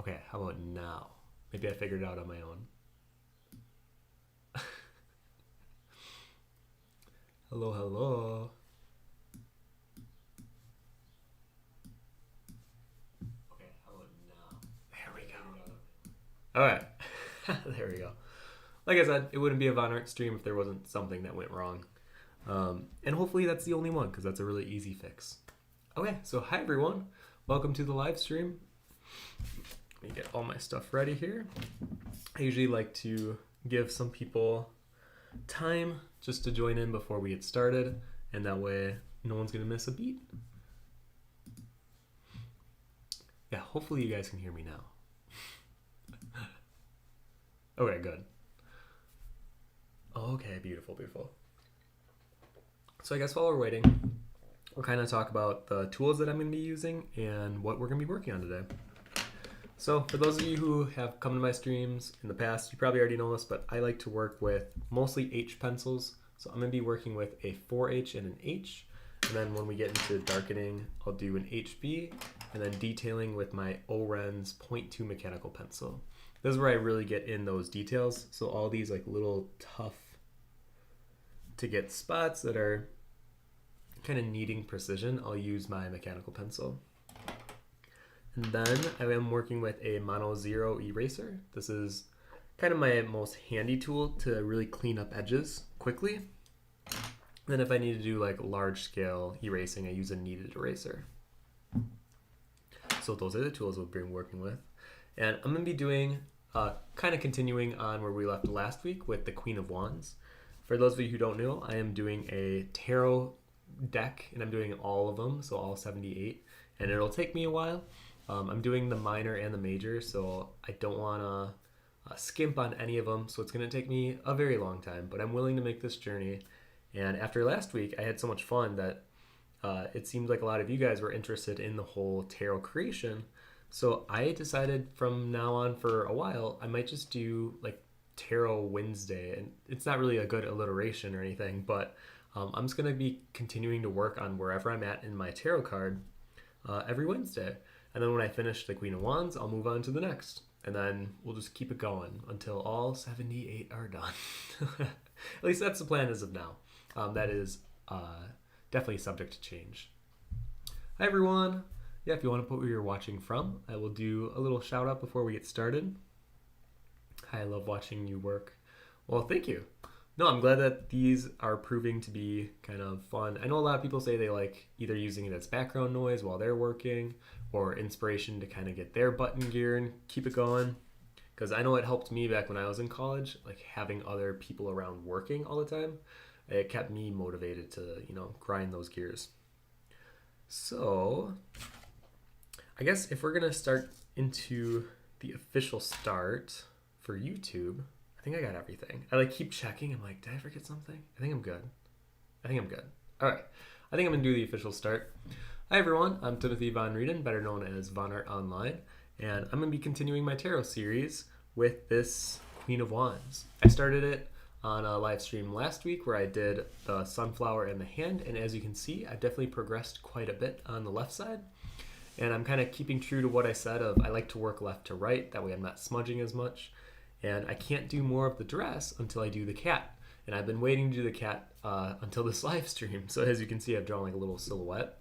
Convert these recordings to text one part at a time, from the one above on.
Okay, how about now? Maybe I figured it out on my own. Hello, hello. Okay, how about now? There we go. All right, there we go. Like I said, it wouldn't be a vonnart stream if there wasn't something that went wrong. And hopefully that's the only one because that's a really easy fix. Okay, so hi everyone. Welcome to the live stream. Let me get all my stuff ready here. I usually like to give some people time just to join in before we get started, and that way no one's gonna miss a beat. Yeah, hopefully you guys can hear me now. Okay, good. Okay, beautiful, beautiful. So I guess while we're waiting, we'll kind of talk about the tools that I'm going to be using and what we're going to be working on today. So for those of you who have come to my streams in the past, you probably already know this, but I like to work with mostly H pencils. So I'm going to be working with a 4H and an H. And then when we get into darkening, I'll do an HB, and then detailing with my Orenz 0.2 mechanical pencil. This is where I really get in those details. So all these like little tough to get spots that are kind of needing precision, I'll use my mechanical pencil. And then I am working with a mono 0 eraser. This is kind of my most handy tool to really clean up edges quickly. Then if I need to do like large scale erasing, I use a kneaded eraser. So those are the tools we'll be working with. And I'm going to be doing kind of continuing on where we left last week with the Queen of Wands. For those of you who don't know, I am doing a tarot deck, and I'm doing all of them, so all 78, and it'll take me a while. I'm doing the minor and the major, so I don't want to skimp on any of them, so it's going to take me a very long time, but I'm willing to make this journey. And after last week, I had so much fun that it seemed like a lot of you guys were interested in the whole tarot creation, so I decided from now on for a while, I might just do like Tarot Wednesday, and it's not really a good alliteration or anything, but I'm just going to be continuing to work on wherever I'm at in my tarot card every Wednesday. And then when I finish the Queen of Wands, I'll move on to the next. And then we'll just keep it going until all 78 are done. At least that's the plan as of now. That is definitely subject to change. Hi everyone. Yeah, if you want to put where you're watching from, I will do a little shout out before we get started. Hi, I love watching you work. Well, thank you. No, I'm glad that these are proving to be kind of fun. I know a lot of people say they like either using it as background noise while they're working or inspiration to kind of get their butt in gear and keep it going. Because I know it helped me back when I was in college, like having other people around working all the time. It kept me motivated to, grind those gears. So, I guess if we're going to start into the official start for YouTube, I think I got everything. I keep checking. I'm like, did I forget something? I think I'm good. All right. I think I'm going to do the official start. Hi, everyone. I'm Timothy Von Rueden, better known as vonnart Online, and I'm going to be continuing my tarot series with this Queen of Wands. I started it on a live stream last week where I did the sunflower and the hand, and as you can see, I've definitely progressed quite a bit on the left side. And I'm kind of keeping true to what I said of I like to work left to right. That way I'm not smudging as much. And I can't do more of the dress until I do the cat. And I've been waiting to do the cat until this live stream. So as you can see, I've drawn like a little silhouette.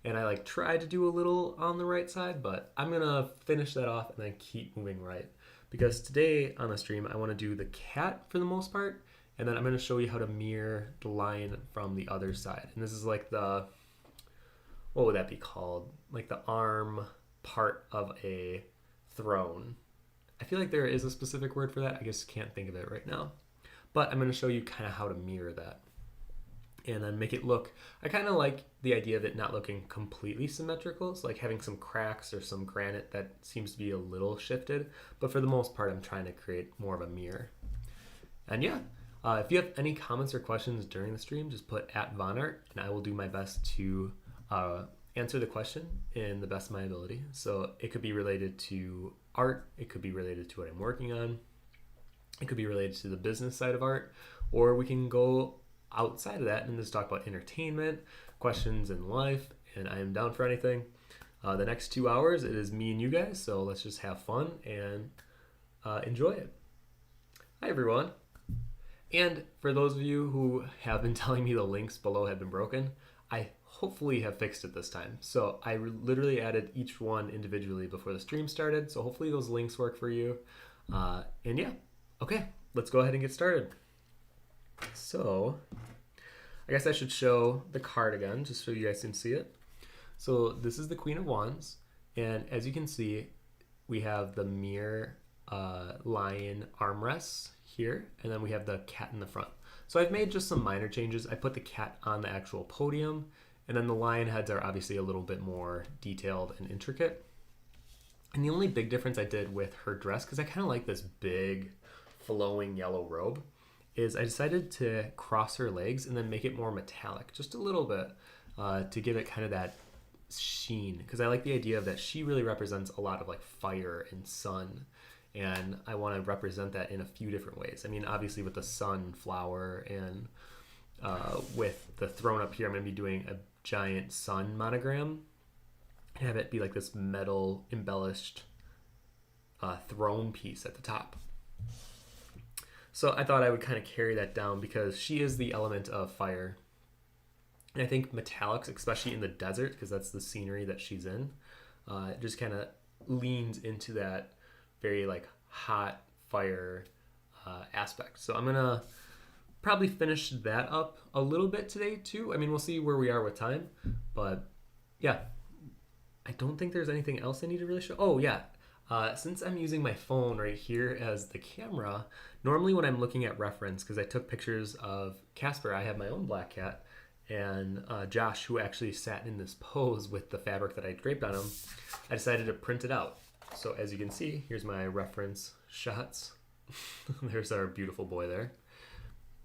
And I tried to do a little on the right side, but I'm going to finish that off and then keep moving right. Because today on the stream, I want to do the cat for the most part. And then I'm going to show you how to mirror the line from the other side. And this is like the, what would that be called? Like the arm part of a throne. I feel like there is a specific word for that. I just can't think of it right now. But I'm going to show you kind of how to mirror that. And then make it look, I kind of like the idea of it not looking completely symmetrical. So like having some cracks or some granite that seems to be a little shifted. But for the most part, I'm trying to create more of a mirror. And yeah, if you have any comments or questions during the stream, just put @vonnart and I will do my best to answer the question in the best of my ability. So it could be related to art, it could be related to what I'm working on, it could be related to the business side of art, or we can go outside of that and just talk about entertainment, questions in life, and I am down for anything. The next 2 hours, it is me and you guys, so let's just have fun and enjoy it. Hi, everyone. And for those of you who have been telling me the links below have been broken, I hopefully have fixed it this time. So I literally added each one individually before the stream started, so hopefully those links work for you. And yeah, okay, let's go ahead and get started. So I guess I should show the card again, just so you guys can see it. So this is the Queen of Wands, and as you can see, we have the mirror lion armrests here, and then we have the cat in the front. So I've made just some minor changes. I put the cat on the actual podium, and then the lion heads are obviously a little bit more detailed and intricate. And the only big difference I did with her dress, because I kind of like this big flowing yellow robe, is I decided to cross her legs and then make it more metallic, just a little bit, to give it kind of that sheen, because I like the idea of that she really represents a lot of like fire and sun, and I want to represent that in a few different ways. I mean, obviously with the sunflower and with the throne up here, I'm going to be doing a giant sun monogram and have it be like this metal embellished throne piece at the top. So I thought I would kind of carry that down because she is the element of fire. And I think metallics, especially in the desert, because that's the scenery that she's in, it just kind of leans into that very like hot fire aspect. So I'm gonna probably finish that up a little bit today too. I mean, we'll see where we are with time, but yeah, I don't think there's anything else I need to really show. Oh yeah, since I'm using my phone right here as the camera, normally when I'm looking at reference, because I took pictures of Casper, I have my own black cat, and Josh, who actually sat in this pose with the fabric that I draped on him, I decided to print it out. So as you can see, here's my reference shots. There's our beautiful boy there.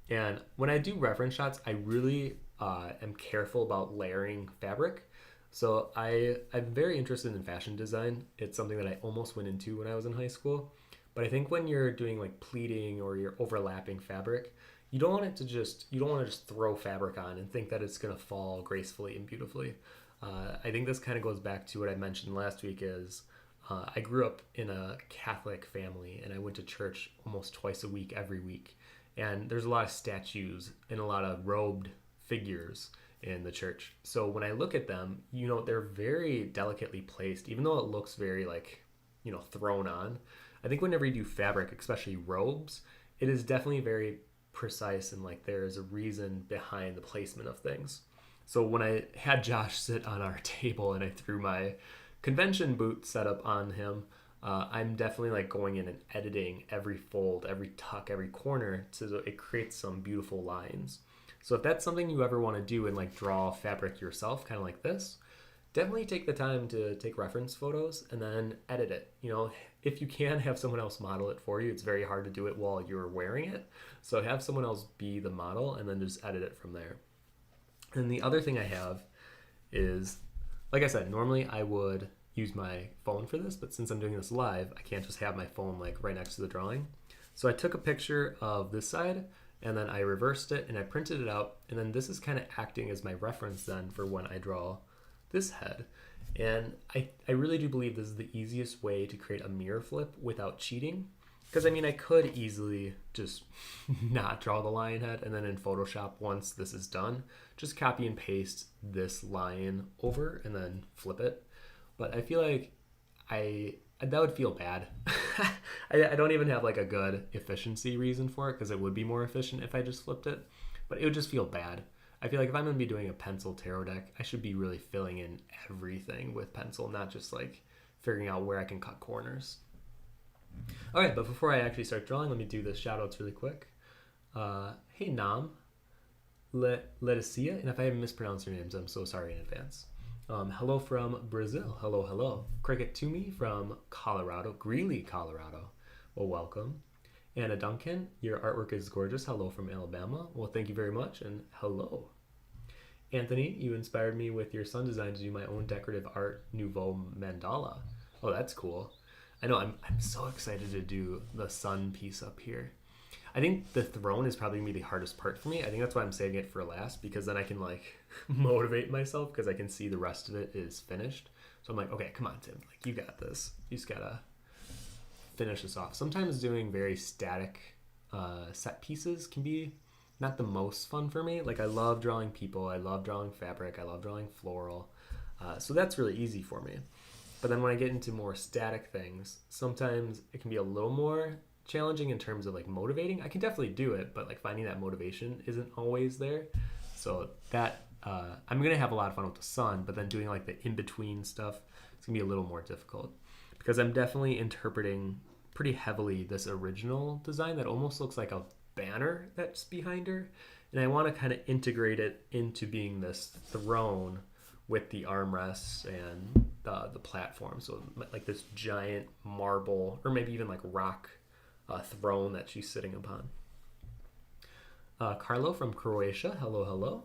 And when I do reference shots, I really am careful about layering fabric. So I'm very interested in fashion design. It's something that I almost went into when I was in high school. But I think when you're doing like pleating or you're overlapping fabric, you don't want to just throw fabric on and think that it's going to fall gracefully and beautifully. I think this kind of goes back to what I mentioned last week is I grew up in a Catholic family, and I went to church almost twice a week, every week. And there's a lot of statues and a lot of robed figures in the church. So when I look at them, you know, they're very delicately placed, even though it looks very like, you know, thrown on. I think whenever you do fabric, especially robes, it is definitely very precise and like there's a reason behind the placement of things. So when I had Josh sit on our table and I threw my convention boot setup on him, I'm definitely like going in and editing every fold, every tuck, every corner so it creates some beautiful lines. So if that's something you ever want to do and like draw fabric yourself, kind of like this, definitely take the time to take reference photos and then edit it. You know, if you can have someone else model it for you, it's very hard to do it while you're wearing it. So have someone else be the model and then just edit it from there. And the other thing I have is, like I said, normally I would use my phone for this, but since I'm doing this live, I can't just have my phone like right next to the drawing. So I took a picture of this side and then I reversed it and I printed it out. And then this is kind of acting as my reference then for when I draw this head. And I really do believe this is the easiest way to create a mirror flip without cheating. Because I mean, I could easily just not draw the lion head and then in Photoshop, once this is done, just copy and paste this lion over and then flip it. But I feel like that would feel bad. I don't even have like a good efficiency reason for it because it would be more efficient if I just flipped it. But it would just feel bad. I feel like if I'm going to be doing a pencil tarot deck, I should be really filling in everything with pencil, not just like figuring out where I can cut corners. All right, but before I actually start drawing, let me do the shout outs really quick. Hey Nam, Leticia, and if I mispronounce your names, I'm so sorry in advance. Hello from Brazil. Hello. Cricket to me from Colorado, Greeley, Colorado. Well, welcome. Anna Duncan, your artwork is gorgeous. Hello from Alabama. Well, thank you very much, and hello. Anthony, you inspired me with your sun design to do my own decorative art nouveau mandala. Oh, that's cool. I know, I'm so excited to do the sun piece up here. I think the throne is probably going to be the hardest part for me. I think that's why I'm saving it for last, because then I can like motivate myself because I can see the rest of it is finished. So I'm like, okay, come on, Tim. Like, you got this. You just gotta finish this off. Sometimes doing very static set pieces can be not the most fun for me. Like, I love drawing people. I love drawing fabric. I love drawing floral. So that's really easy for me. But then when I get into more static things, sometimes it can be a little more challenging in terms of like motivating. I can definitely do it, but like finding that motivation isn't always there. So that I'm gonna have a lot of fun with the sun, but then doing like the in-between stuff, it's gonna be a little more difficult because I'm definitely interpreting pretty heavily this original design that almost looks like a banner that's behind her, and I want to kind of integrate it into being this throne with the armrests and the platform. So like this giant marble or maybe even like rock throne that she's sitting upon. Carlo from Croatia, hello.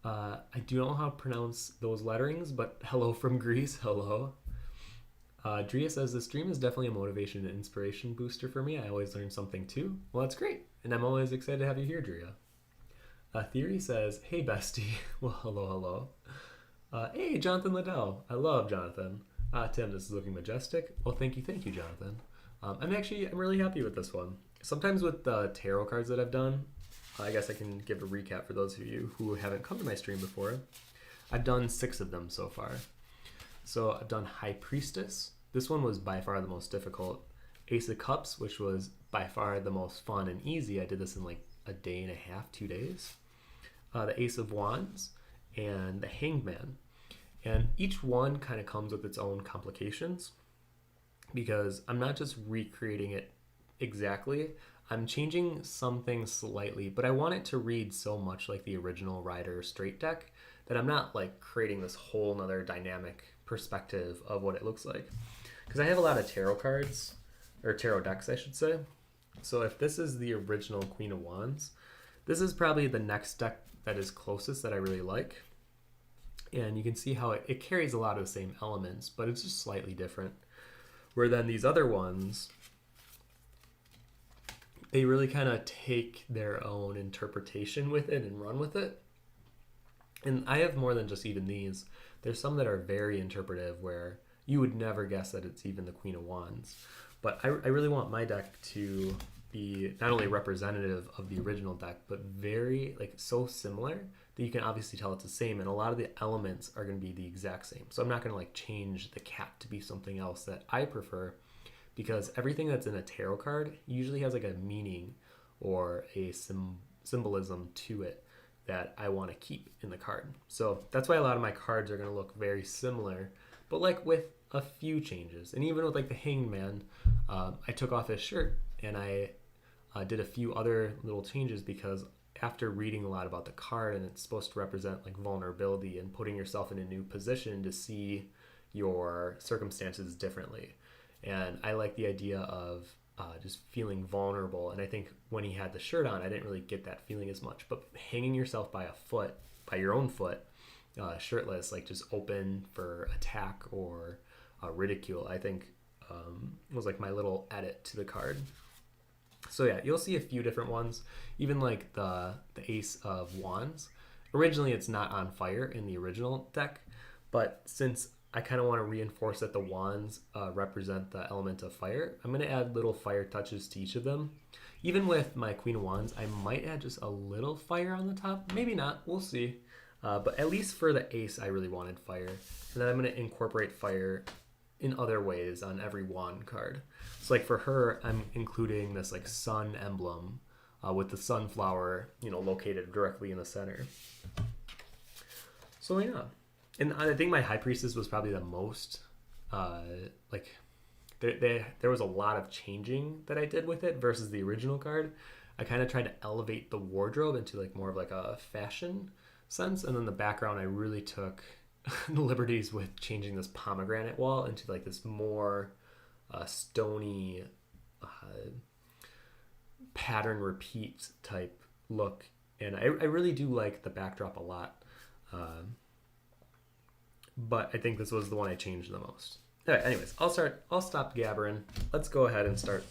I do not know how to pronounce those letterings, but hello from Greece, hello. Drea says, this stream is definitely a motivation and inspiration booster for me. I always learn something too. Well, that's great. And I'm always excited to have you here, Drea. Theory says, hey, bestie. Well, hello. Hey, Jonathan Liddell. I love Jonathan. Tim, this is looking majestic. Well, thank you, Jonathan. I'm really happy with this one. Sometimes with the tarot cards that I've done, I guess I can give a recap for those of you who haven't come to my stream before. I've done 6 of them so far. So I've done High Priestess. This one was by far the most difficult. Ace of Cups, which was by far the most fun and easy. I did this in like a day and a half, 2 days. The Ace of Wands and the Hangman. And each one kind of comes with its own complications because I'm not just recreating it exactly. I'm changing some things slightly, but I want it to read so much like the original Rider Straight deck that I'm not like creating this whole nother dynamic perspective of what it looks like. Because I have a lot of tarot cards, or tarot decks, I should say. So if this is the original Queen of Wands, this is probably the next deck that is closest that I really like. And you can see how it carries a lot of the same elements, but it's just slightly different. Where then these other ones, they really kind of take their own interpretation with it and run with it. And I have more than just even these. There's some that are very interpretive where you would never guess that it's even the Queen of Wands. But I really want my deck to be not only representative of the original deck, but very like so similar that you can obviously tell it's the same. And a lot of the elements are going to be the exact same. So I'm not going to like change the cat to be something else that I prefer, because everything that's in a tarot card usually has like a meaning or a symbolism to it that I want to keep in the card. So that's why a lot of my cards are going to look very similar, but like with a few changes. And even with like the Hangman, I took off his shirt and I did a few other little changes because after reading a lot about the card, and it's supposed to represent like vulnerability and putting yourself in a new position to see your circumstances differently. And I like the idea of just feeling vulnerable. And I think when he had the shirt on, I didn't really get that feeling as much. But hanging yourself by your own foot, shirtless, like just open for attack or ridicule, I think was like my little edit to the card. So yeah, you'll see a few different ones. Even like the Ace of Wands. Originally, it's not on fire in the original deck, but since I kind of want to reinforce that the wands represent the element of fire, I'm going to add little fire touches to each of them. Even with my Queen of Wands, I might add just a little fire on the top. Maybe not. We'll see. But at least for the Ace, I really wanted fire. And then I'm going to incorporate fire in other ways on every wand card. So like for her, I'm including this like sun emblem with the sunflower, located directly in the center. So yeah. And I think my High Priestess was probably the most, there was a lot of changing that I did with it versus the original card. I kind of tried to elevate the wardrobe into like more of like a fashion sense. And then the background, I really took liberties with changing this pomegranate wall into like this more stony pattern repeat type look. And I really do like the backdrop a lot. But I think this was the one I changed the most. All right, anyways, I'll stop gabbering. Let's go ahead and start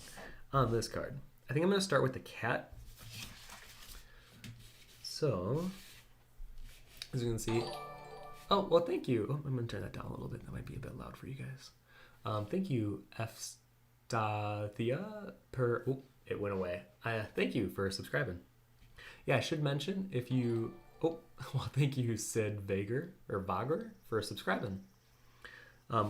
on this card. I think I'm going to start with the cat. So, as you can see, Oh, well, thank you. Oh, I'm going to turn that down a little bit. That might be a bit loud for you guys. Thank you, F. Stathia, per... Oh, it went away. Thank you for subscribing. Yeah, I should mention if you... Oh, well, thank you, Sid Vager, or Vager, for subscribing.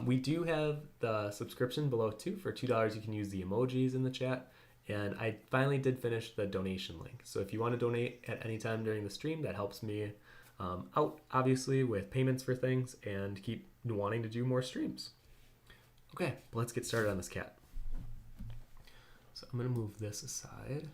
We do have the subscription below too. For $2, you can use the emojis in the chat. And I finally did finish the donation link. So if you want to donate at any time during the stream, that helps me out, obviously, with payments for things and keep wanting to do more streams. Okay, but let's get started on this cat. So I'm going to move this aside,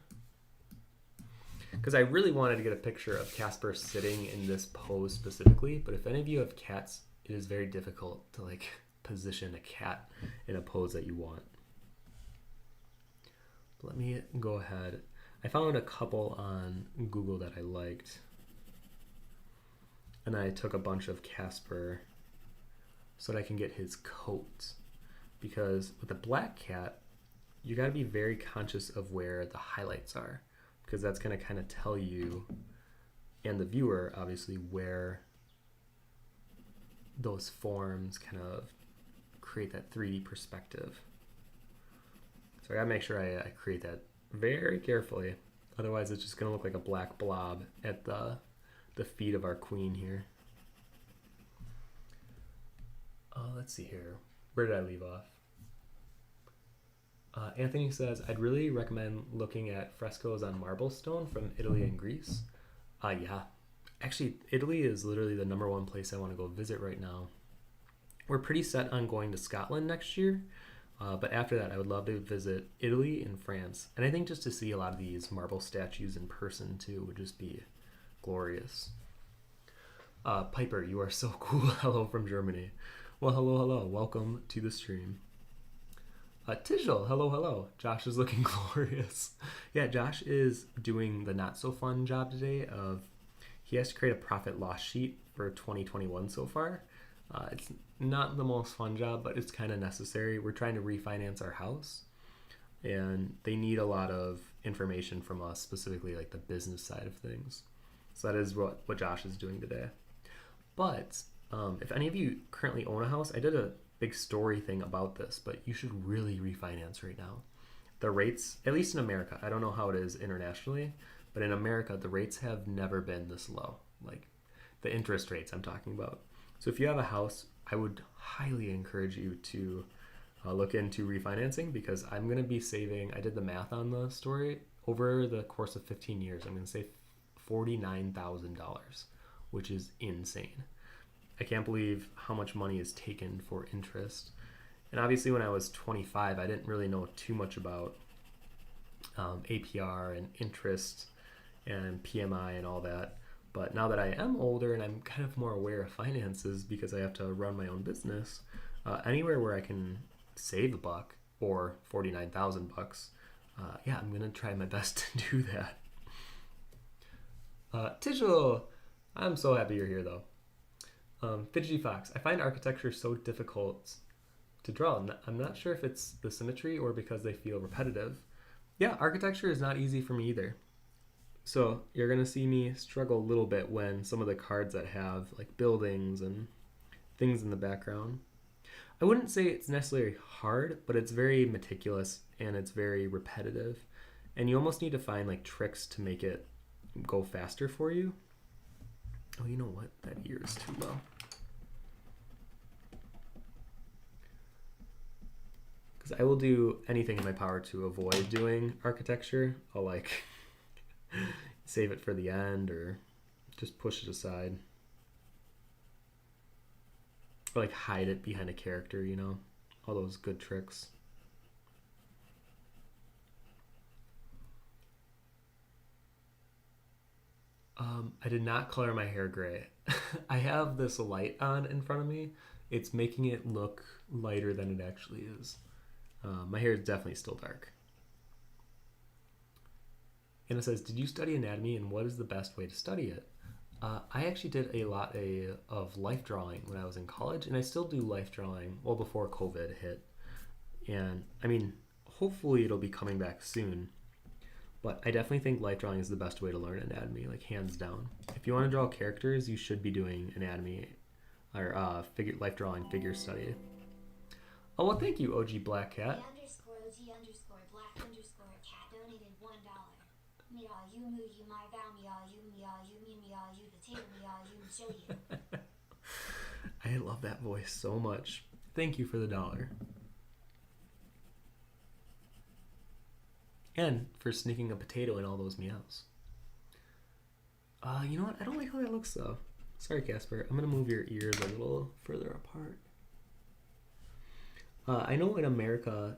because I really wanted to get a picture of Casper sitting in this pose specifically, but if any of you have cats, it is very difficult to like position a cat in a pose that you want. Let me go ahead. I found a couple on Google that I liked, and I took a bunch of Casper so that I can get his coat, because with a black cat, you got to be very conscious of where the highlights are, because that's going to kind of tell you, and the viewer, obviously, where those forms kind of create that 3D perspective. So I got to make sure I create that very carefully. Otherwise, it's just going to look like a black blob at the feet of our queen here. Let's see here. Where did I leave off? Anthony says, I'd really recommend looking at frescoes on marble stone from Italy and Greece. Yeah. Actually, Italy is literally the #1 place I want to go visit right now. We're pretty set on going to Scotland next year, but after that, I would love to visit Italy and France. And I think just to see a lot of these marble statues in person, too, would just be glorious. Piper, you are so cool. Hello from Germany. Well, hello. Welcome to the stream. Tijal, hello. Josh is looking glorious. Yeah, Josh is doing the not so fun job today of he has to create a profit loss sheet for 2021 so far. It's not the most fun job, but it's kind of necessary. We're trying to refinance our house, and they need a lot of information from us, specifically like the business side of things. So that is what Josh is doing today. But if any of you currently own a house, I did a big story thing about this, but you should really refinance right now. The rates, at least in America, I don't know how it is internationally, but in America, the rates have never been this low. Like the interest rates I'm talking about. So if you have a house, I would highly encourage you to look into refinancing, because I'm going to be saving, I did the math on the story, over the course of 15 years, I'm going to save $49,000, which is insane. I can't believe how much money is taken for interest. And obviously when I was 25, I didn't really know too much about APR and interest and PMI and all that. But now that I am older and I'm kind of more aware of finances because I have to run my own business, anywhere where I can save $1 or $49,000, yeah, I'm going to try my best to do that. Tijal, I'm so happy you're here though. Fidgety Fox, I find architecture so difficult to draw. I'm not sure if it's the symmetry or because they feel repetitive. Yeah, architecture is not easy for me either. So you're going to see me struggle a little bit when some of the cards that have like buildings and things in the background. I wouldn't say it's necessarily hard, but it's very meticulous and it's very repetitive. And you almost need to find like tricks to make it go faster for you. Oh, you know what? That ear is too low. Because I will do anything in my power to avoid doing architecture. I'll like save it for the end or just push it aside. Or like hide it behind a character, you know? All those good tricks. I did not color my hair gray. I have this light on in front of me. It's making it look lighter than it actually is. My hair is definitely still dark. Anna says, did you study anatomy and what is the best way to study it? I actually did a lot of life drawing when I was in college, and I still do life drawing, well, before COVID hit. And I mean, hopefully it'll be coming back soon. But I definitely think life drawing is the best way to learn anatomy, like hands down. If you want to draw characters, you should be doing anatomy our figure life drawing figure study. Oh, well, thank you, OG Black Cat. cat donated $1. Me all you moo you my vow me all you me all you me all you the tater me all you show you. I love that voice so much. Thank you for the $1. And for sneaking a potato in all those meows. You know what? I don't like how that looks though. Sorry, Casper. I'm gonna move your ears a little further apart. I know in America,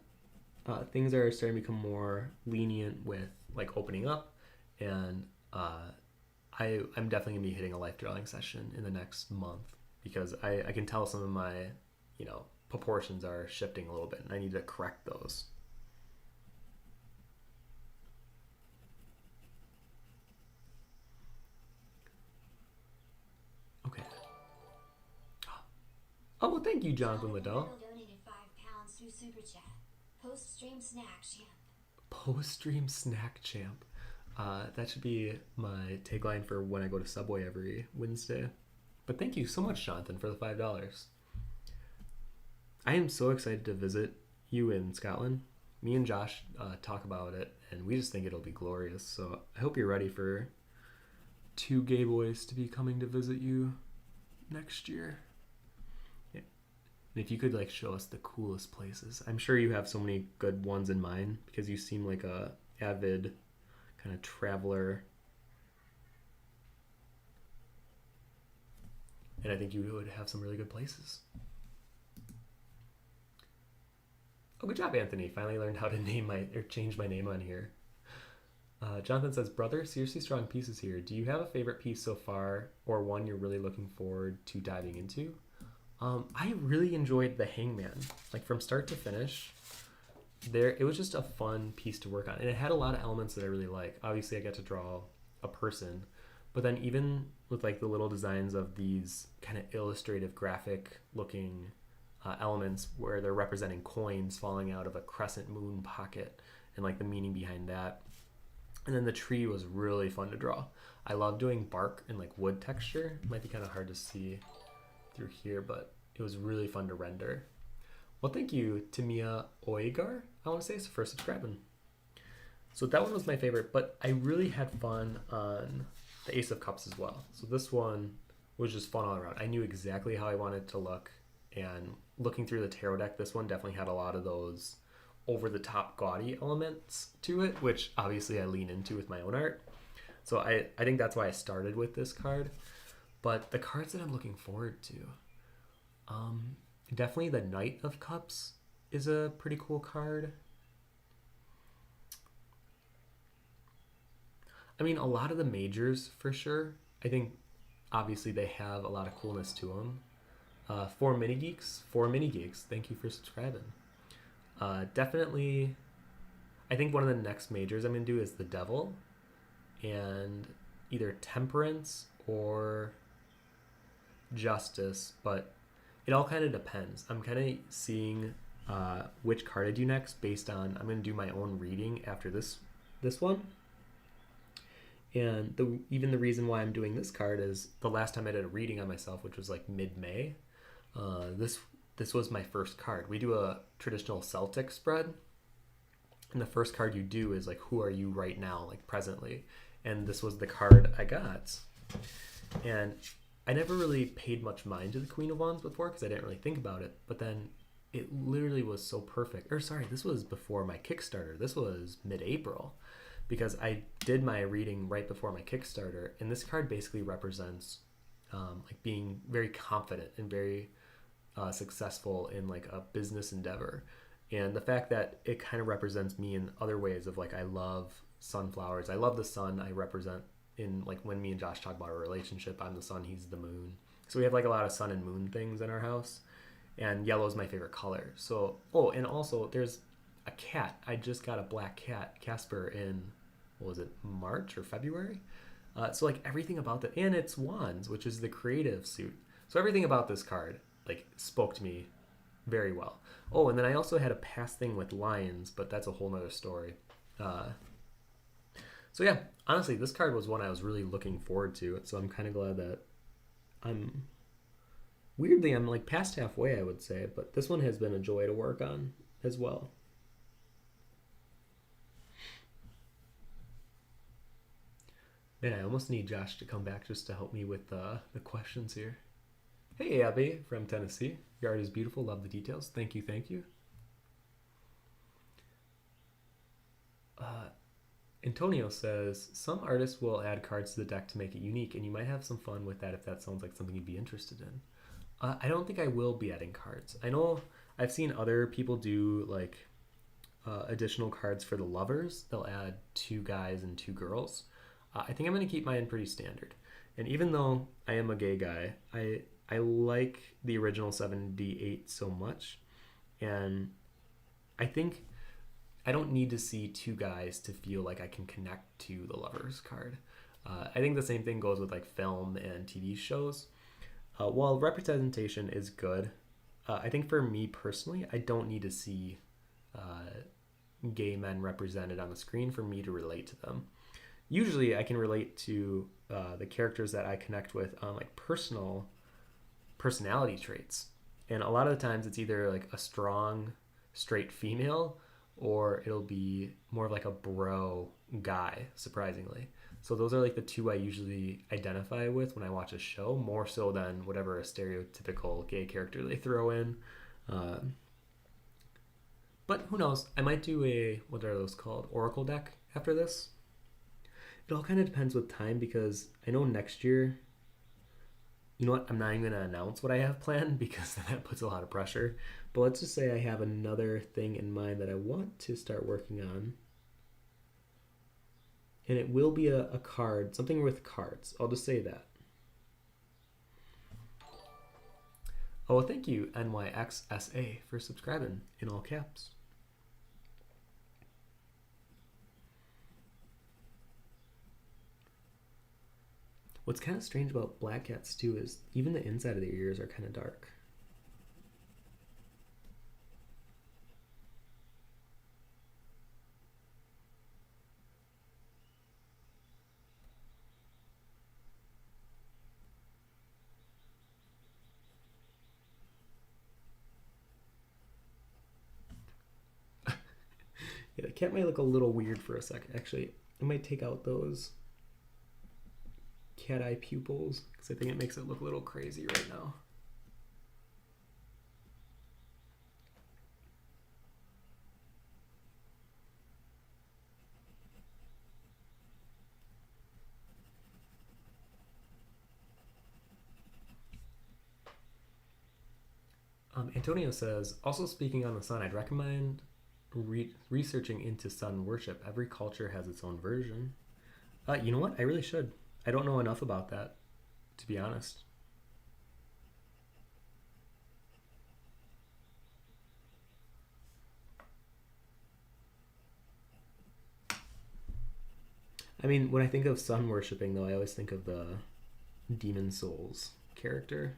things are starting to become more lenient with like opening up, and I'm definitely gonna be hitting a life drawing session in the next month because I can tell some of my, proportions are shifting a little bit, and I need to correct those. Okay. Oh, well, thank you, Jonathan Liddell. Donated £5 through Super Chat. Post-stream snack champ. Post-stream snack champ. That should be my tagline for when I go to Subway every Wednesday. But thank you so much, Jonathan, for the $5. I am so excited to visit you in Scotland. Me and Josh talk about it, and we just think it'll be glorious. So I hope you're ready for 2 gay boys to be coming to visit you next year. Yeah. And if you could show us the coolest places. I'm sure you have so many good ones in mind because you seem like a avid kind of traveler. And I think you would have some really good places. Oh, good job, Anthony. Finally learned how to change my name on here. Jonathan says, brother, seriously strong pieces here. Do you have a favorite piece so far or one you're really looking forward to diving into? I really enjoyed the Hangman, from start to finish. It was just a fun piece to work on, and it had a lot of elements that I really like. Obviously, I got to draw a person, but then even with the little designs of these kind of illustrative, graphic-looking elements where they're representing coins falling out of a crescent moon pocket, and the meaning behind that. And then the tree was really fun to draw. I love doing bark and wood texture. It might be kind of hard to see through here, but it was really fun to render. Well, thank you, Timia Oigar, I want to say, for subscribing. So that one was my favorite, but I really had fun on the Ace of Cups as well. So this one was just fun all around. I knew exactly how I wanted it to look, and looking through the tarot deck, this one definitely had a lot of those over-the-top gaudy elements to it, which obviously I lean into with my own art. So I think that's why I started with this card. But the cards that I'm looking forward to, definitely the Knight of Cups is a pretty cool card. I mean, a lot of the majors for sure. I think obviously they have a lot of coolness to them. 4 mini geeks, thank you for subscribing. Definitely, I think one of the next majors I'm going to do is the Devil, and either Temperance or Justice, but it all kind of depends. I'm kind of seeing which card I do next based on, I'm going to do my own reading after this one. And even the reason why I'm doing this card is the last time I did a reading on myself, which was mid-May, this was my first card. We do a traditional Celtic spread, and the first card you do is who are you right now, presently, and this was the card I got. And I never really paid much mind to the Queen of Wands before because I didn't really think about it, but then it literally was so perfect. This was before my Kickstarter. This was mid-April because I did my reading right before my Kickstarter, and this card basically represents being very confident and very successful in a business endeavor. And the fact that it kind of represents me in other ways of I love sunflowers. I love the sun. I represent in when me and Josh talk about our relationship, I'm the sun, he's the moon. So we have a lot of sun and moon things in our house, and yellow is my favorite color. So, and also there's a cat. I just got a black cat, Casper, in, what was it, March or February? So everything about that, and it's wands, which is the creative suit. So everything about this card spoke to me very well. Oh, and then I also had a past thing with lions, but that's a whole nother story. So yeah, honestly, this card was one I was really looking forward to. So I'm kind of glad that I'm Weirdly, I'm like past halfway, I would say, but this one has been a joy to work on as well. Man, I almost need Josh to come back just to help me with the questions here. Hey, Abby from Tennessee. Your art is beautiful. Love the details. Thank you, thank you. Antonio says, some artists will add cards to the deck to make it unique, and you might have some fun with that if that sounds like something you'd be interested in. I don't think I will be adding cards. I know I've seen other people do like additional cards for the lovers. They'll add 2 guys and 2 girls. I think I'm going to keep mine pretty standard. And even though I am a gay guy, I like the original 7D8 so much. And I think I don't need to see 2 guys to feel like I can connect to the lovers card. I think the same thing goes with like film and TV shows. While representation is good, I think for me personally, I don't need to see gay men represented on the screen for me to relate to them. Usually I can relate to the characters that I connect with on like personality traits. And a lot of the times it's either like a strong, straight female, or it'll be more of like a bro guy, surprisingly. So those are like the 2 I usually identify with when I watch a show, more so than whatever a stereotypical gay character they throw in. But who knows? I might do a, what are those called? Oracle deck after this. It all kind of depends with time, because I know next year, you know what, I'm not even going to announce what I have planned because that puts a lot of pressure. But let's just say I have another thing in mind that I want to start working on. And it will be a card, something with cards. I'll just say that. Oh, thank you, NYXSA, for subscribing in all caps. What's kind of strange about black cats too is even the inside of their ears are kind of dark. Yeah, the cat might look a little weird for a second. Actually, I might take out those cat eye pupils because I think it makes it look a little crazy right now. Antonio says, also speaking on the sun, I'd recommend researching into sun worship. Every culture has its own version. You know what? I really should. I don't know enough about that, to be honest. I mean, when I think of sun worshipping, though, I always think of the Demon Souls character.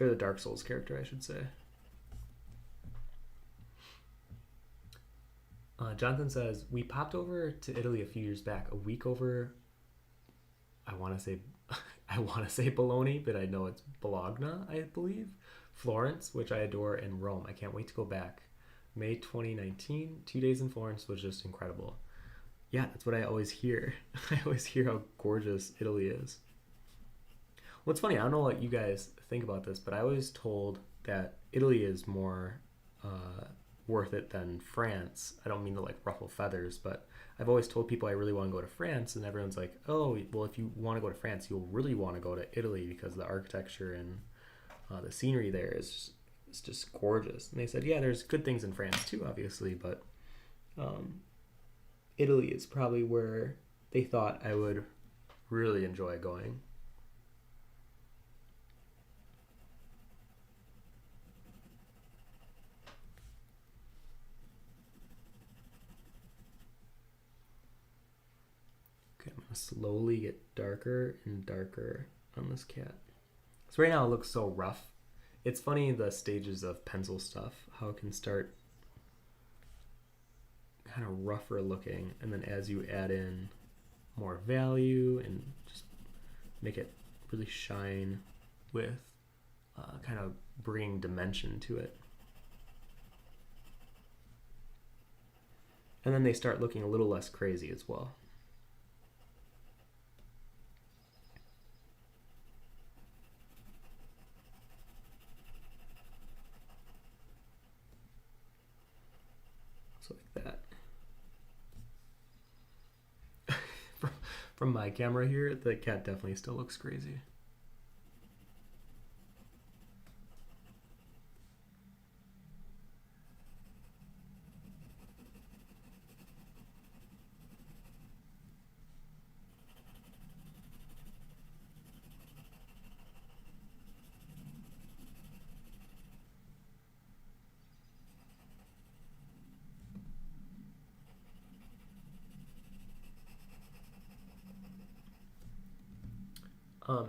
Or the Dark Souls character, I should say. Jonathan says, we popped over to Italy a few years back, a week over, I want to say Bologna, but I know it's Bologna, I believe. Florence, which I adore, and Rome. I can't wait to go back. May 2019, 2 days in Florence was just incredible. Yeah, that's what I always hear. I always hear how gorgeous Italy is. What's funny, I don't know what you guys think about this, but I was told that Italy is more worth it than France. I don't mean to like ruffle feathers, but I've always told people I really want to go to France, and everyone's like, oh, well, if you want to go to France, you'll really want to go to Italy because the architecture and the scenery there is just gorgeous. And they said, yeah, there's good things in France too, obviously, but Italy is probably where they thought I would really enjoy going. Okay, I'm gonna slowly get darker and darker on this cat. So right now it looks so rough. It's funny the stages of pencil stuff, how it can start kind of rougher looking, and then as you add in more value and just make it really shine with kind of bringing dimension to it. And then they start looking a little less crazy as well. So like that. From my camera here, the cat definitely still looks crazy.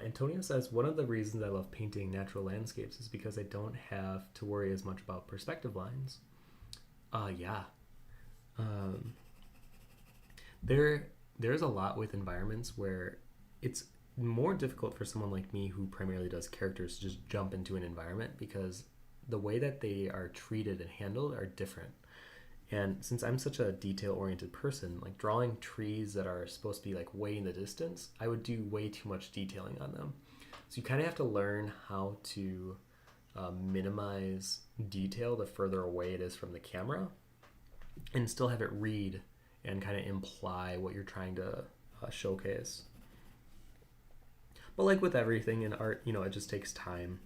Antonio says, one of the reasons I love painting natural landscapes is because I don't have to worry as much about perspective lines. Yeah. There's a lot with environments where it's more difficult for someone like me who primarily does characters to just jump into an environment because the way that they are treated and handled are different. And since I'm such a detail-oriented person, like drawing trees that are supposed to be like way in the distance, I would do way too much detailing on them. So you kind of have to learn how to minimize detail the further away it is from the camera and still have it read and kind of imply what you're trying to showcase. But like with everything in art, it just takes time.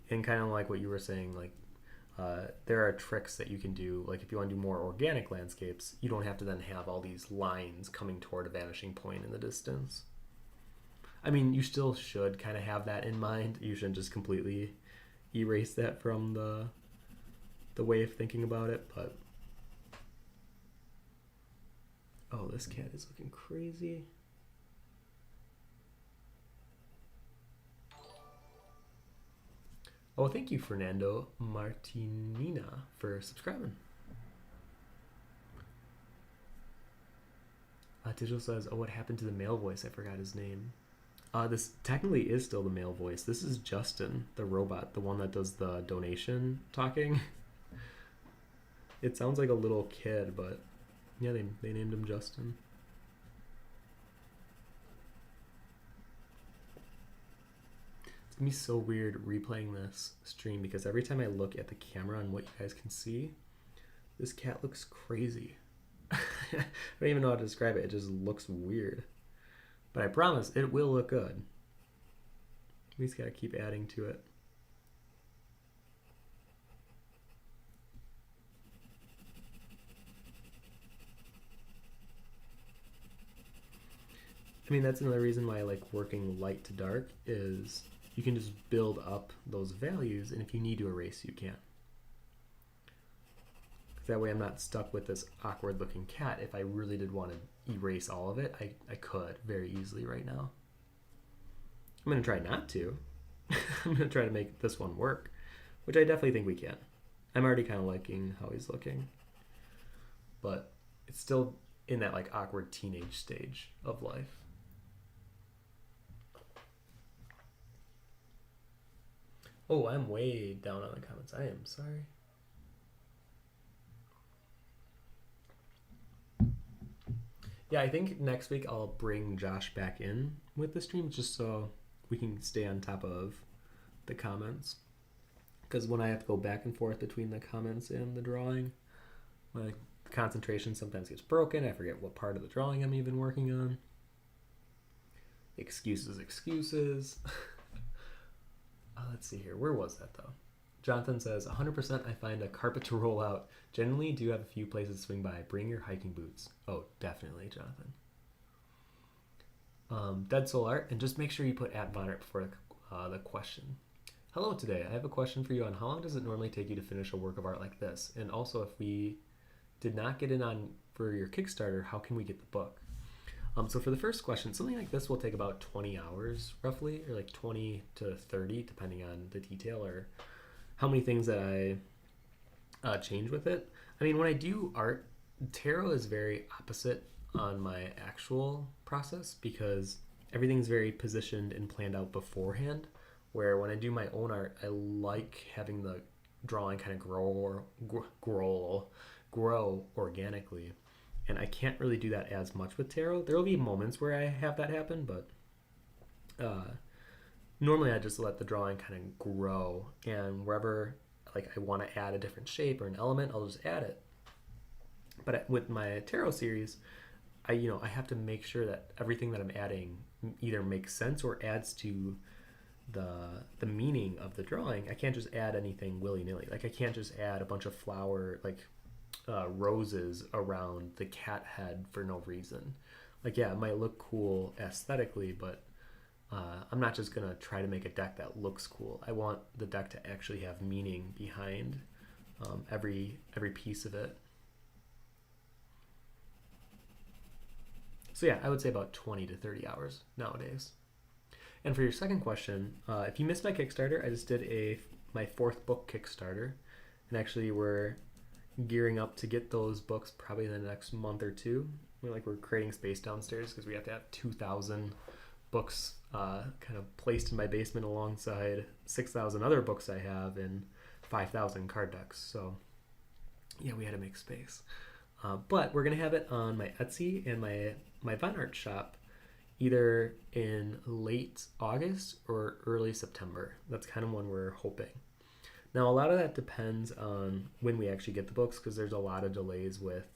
And kind of like what you were saying, like there are tricks that you can do. Like if you want to do more organic landscapes, you don't have to then have all these lines coming toward a vanishing point in the distance. I mean, you still should kind of have that in mind. You shouldn't just completely erase that from the way of thinking about it. But oh, this cat is looking crazy. Oh, thank you, Fernando Martinina, for subscribing. Digital says, oh, what happened to the male voice? I forgot his name. This technically is still the male voice. This is Justin, the robot, the one that does the donation talking. It sounds like a little kid, but yeah, they named him Justin. It's gonna be so weird replaying this stream because every time I look at the camera and what you guys can see, this cat looks crazy. I don't even know how to describe it. It just looks weird. But I promise it will look good. We just gotta keep adding to it. I mean, that's another reason why I like working light to dark is you can just build up those values, and if you need to erase, you can. That way I'm not stuck with this awkward looking cat. If I really did want to erase all of it, I could very easily right now. I'm going to try not to. I'm going to try to make this one work, which I definitely think we can. I'm already kind of liking how he's looking, but it's still in that like awkward teenage stage of life. Oh, I'm way down on the comments. I am sorry. Yeah, I think next week I'll bring Josh back in with the stream just so we can stay on top of the comments. Because when I have to go back and forth between the comments and the drawing, my concentration sometimes gets broken. I forget what part of the drawing I'm even working on. Excuses. Let's see here. Where was that though? Jonathan says, 100% I find a carpet to roll out. Generally do have a few places to swing by. Bring your hiking boots. Oh, definitely, Jonathan. Dead Soul Art, and just make sure you put @vonnart before the question. Hello today. I have a question for you on how long does it normally take you to finish a work of art like this? And also, if we did not get in on for your Kickstarter, how can we get the book? So for the first question, something like this will take about 20 hours roughly, or like 20 to 30, depending on the detail or how many things that I change with it. I mean, when I do art, tarot is very opposite on my actual process because everything's very positioned and planned out beforehand. Where when I do my own art, I like having the drawing kind of grow organically, and I can't really do that as much with tarot. There will be moments where I have that happen, but normally I just let the drawing kind of grow, and wherever like I want to add a different shape or an element, I'll just add it. But with my tarot series, I have to make sure that everything that I'm adding either makes sense or adds to the meaning of the drawing. I can't just add anything willy-nilly. Like I can't just add a bunch of flower roses around the cat head for no reason. Like yeah, it might look cool aesthetically, but I'm not just gonna try to make a deck that looks cool. I want the deck to actually have meaning behind every piece of it. So yeah, I would say about 20 to 30 hours nowadays. And for your second question, if you missed my Kickstarter, I just did my 4th book Kickstarter, and actually we're gearing up to get those books probably in the next month or two. We're creating space downstairs because we have to have 2,000 books kind of placed in my basement alongside 6,000 other books I have and 5,000 card decks. So yeah, we had to make space. But we're gonna have it on my Etsy and my vonnart shop either in late August or early September. That's kind of when we're hoping. Now, a lot of that depends on when we actually get the books, because there's a lot of delays with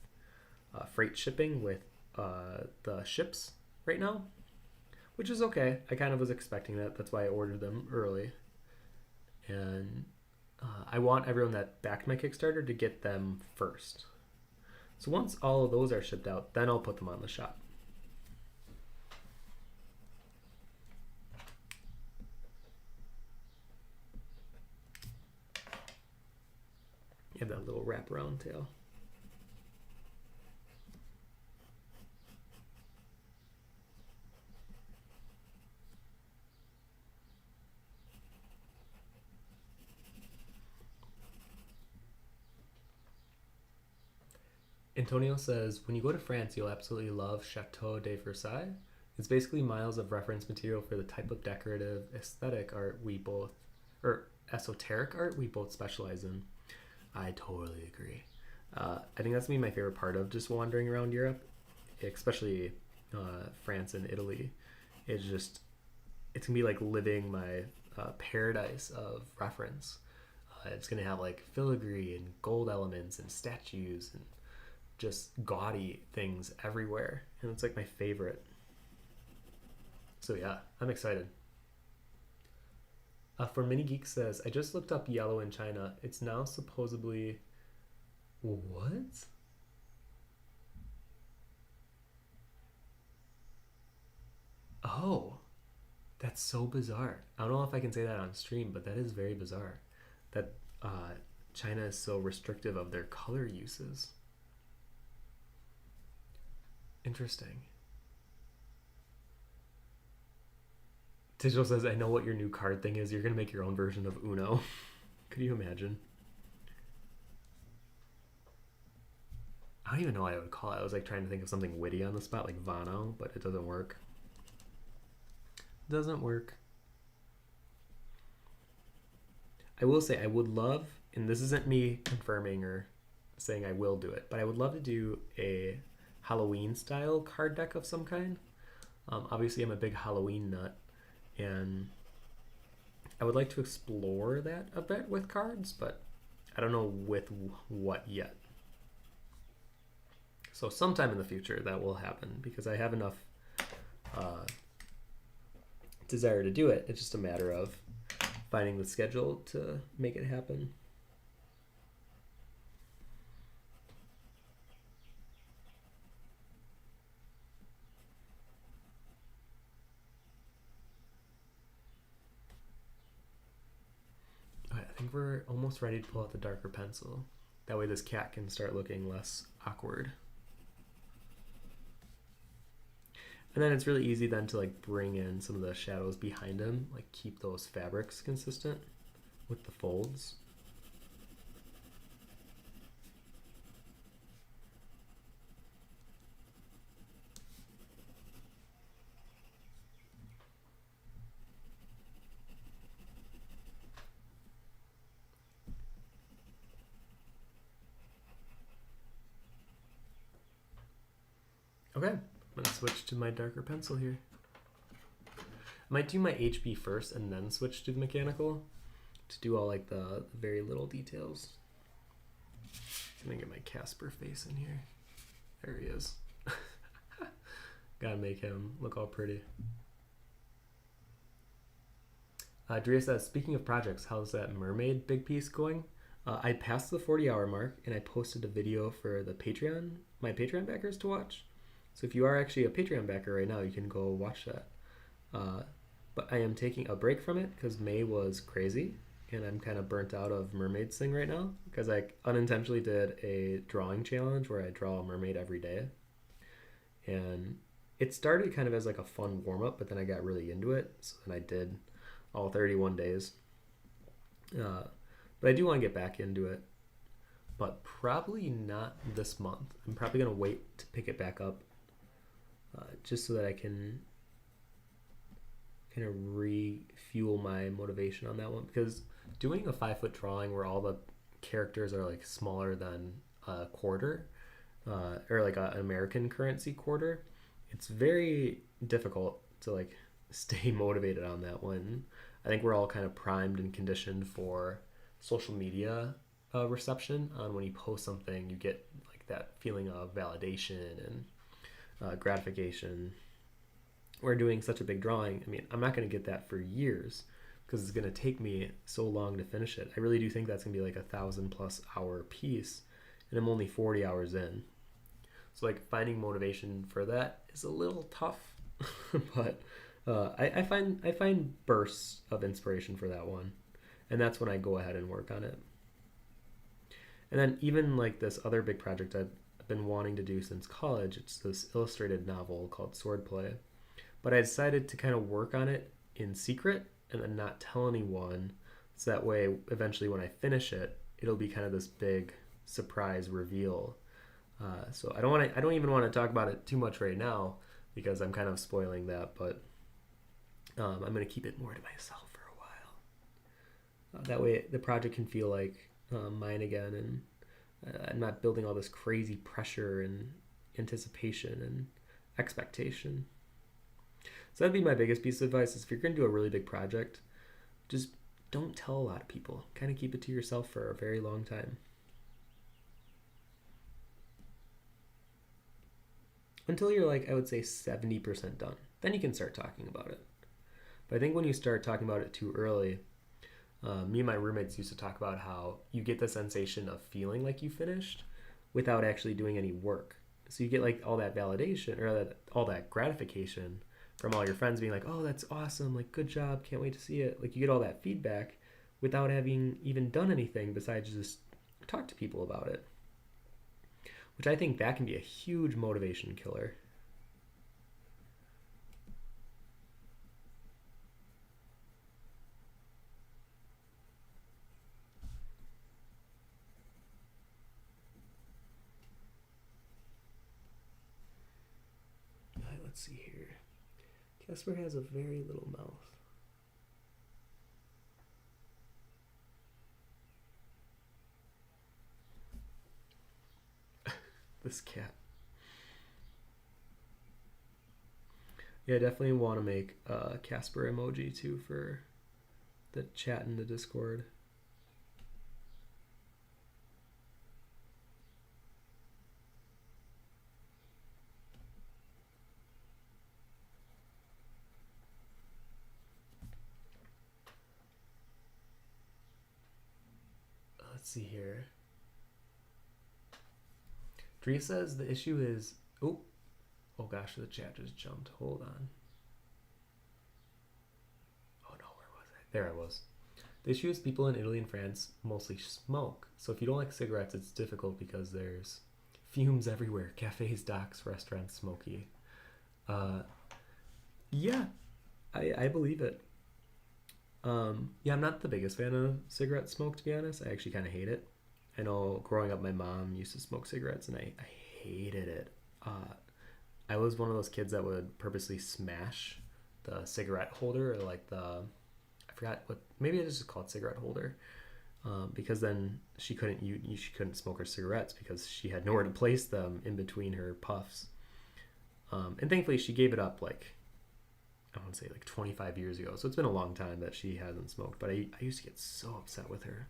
freight shipping with the ships right now, which is okay. I kind of was expecting that. That's why I ordered them early. And I want everyone that backed my Kickstarter to get them first. So once all of those are shipped out, then I'll put them on the shop. You have that little wraparound tail. Antonio says, when you go to France, you'll absolutely love Chateau de Versailles. It's basically miles of reference material for the type of decorative aesthetic art esoteric art we both specialize in. I totally agree. I think that's gonna be my favorite part of just wandering around Europe, especially France and Italy. It's gonna be like living my paradise of reference. It's gonna have like filigree and gold elements and statues and just gaudy things everywhere, and it's like my favorite. So yeah, I'm excited. For Mini Geek says, I just looked up yellow in China. It's now supposedly... What? Oh, that's so bizarre. I don't know if I can say that on stream, but that is very bizarre. That China is so restrictive of their color uses. Interesting. Digital says, I know what your new card thing is. You're going to make your own version of Uno. Could you imagine? I don't even know what I would call it. I was like trying to think of something witty on the spot, like Vano, but it doesn't work. Doesn't work. I will say I would love, and this isn't me confirming or saying I will do it, but I would love to do a Halloween style card deck of some kind. Obviously I'm a big Halloween nut, and I would like to explore that a bit with cards, but I don't know with what yet. So sometime in the future that will happen, because I have enough desire to do it. It's just a matter of finding the schedule to make it happen. I think we're almost ready to pull out the darker pencil. That way this cat can start looking less awkward. And then it's really easy then to like bring in some of the shadows behind him, like keep those fabrics consistent with the folds. Okay, I'm gonna switch to my darker pencil here. I might do my HB first and then switch to the mechanical to do all like the very little details. I'm gonna get my Casper face in here. There he is. Gotta make him look all pretty. Drea says, speaking of projects, how's that mermaid big piece going? I passed the 40-hour mark and I posted a video for the Patreon, my Patreon backers to watch. So if you are actually a Patreon backer right now, you can go watch that. But I am taking a break from it because May was crazy and I'm kind of burnt out of mermaids thing right now because I unintentionally did a drawing challenge where I draw a mermaid every day. And it started kind of as like a fun warm-up, but then I got really into it. So then I did all 31 days. But I do want to get back into it, but probably not this month. I'm probably going to wait to pick it back up just so that I can kind of refuel my motivation on that one, because doing a 5-foot drawing where all the characters are like smaller than a quarter or like an American currency quarter, it's very difficult to like stay motivated on that one. I think we're all kind of primed and conditioned for social media reception on when you post something, you get like that feeling of validation and gratification. We're doing such a big drawing. I mean, I'm not going to get that for years because it's going to take me so long to finish it. I really do think that's going to be like 1,000+ hour piece, and I'm only 40 hours in. So like finding motivation for that is a little tough, but I find bursts of inspiration for that one, and that's when I go ahead and work on it. And then even like this other big project I've been wanting to do since college, it's this illustrated novel called Swordplay. But I decided to kind of work on it in secret and then not tell anyone, so that way eventually when I finish it, it'll be kind of this big surprise reveal. So I don't even want to talk about it too much right now because I'm kind of spoiling that, but I'm going to keep it more to myself for a while. That way the project can feel like mine again, and I'm not building all this crazy pressure and anticipation and expectation. So that'd be my biggest piece of advice, is if you're going to do a really big project, just don't tell a lot of people. Kind of keep it to yourself for a very long time. Until you're like, I would say 70% done. Then you can start talking about it. But I think when you start talking about it too early, me and my roommates used to talk about how you get the sensation of feeling like you finished without actually doing any work. So you get like all that validation or all that gratification from all your friends being like, oh, that's awesome, like good job, can't wait to see it. Like you get all that feedback without having even done anything besides just talk to people about it, which I think that can be a huge motivation killer. Let's see here. Casper has a very little mouth. This cat. Yeah, I definitely want to make a Casper emoji too for the chat in the Discord. Let's see here. Drea says the issue is... Oh gosh, the chat just jumped. Hold on. Oh no, where was I? There I was. The issue is people in Italy and France mostly smoke. So if you don't like cigarettes, it's difficult because there's fumes everywhere. Cafes, docks, restaurants, smoky. Yeah, I believe it. Yeah, I'm not the biggest fan of cigarette smoke, to be honest. I actually kind of hate it. I know growing up, my mom used to smoke cigarettes, and I hated it. I was one of those kids that would purposely smash the cigarette holder, or like I forgot what, maybe I just call it cigarette holder, because then she couldn't smoke her cigarettes because she had nowhere to place them in between her puffs. And thankfully she gave it up like, I want to say like 25 years ago. So it's been a long time that she hasn't smoked, but I used to get so upset with her.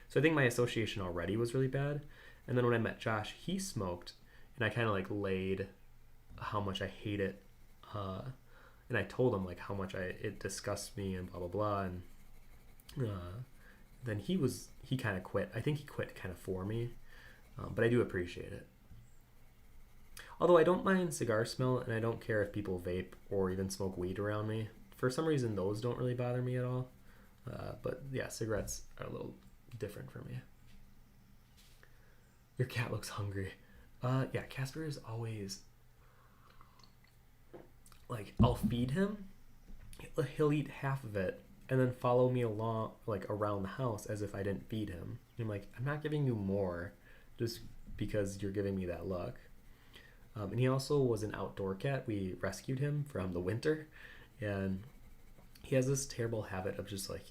So I think my association already was really bad. And then when I met Josh, he smoked, and I kind of like laid how much I hate it. And I told him like how much it disgusts me and blah, blah, blah. And then he kind of quit. I think he quit kind of for me, but I do appreciate it. Although I don't mind cigar smell, and I don't care if people vape or even smoke weed around me. For some reason, those don't really bother me at all. But yeah, cigarettes are a little different for me. Your cat looks hungry. Yeah, Casper is always like, I'll feed him, he'll eat half of it, and then follow me along, like around the house as if I didn't feed him. And I'm like, I'm not giving you more just because you're giving me that look. And he also was an outdoor cat. We rescued him from the winter, and he has this terrible habit of just like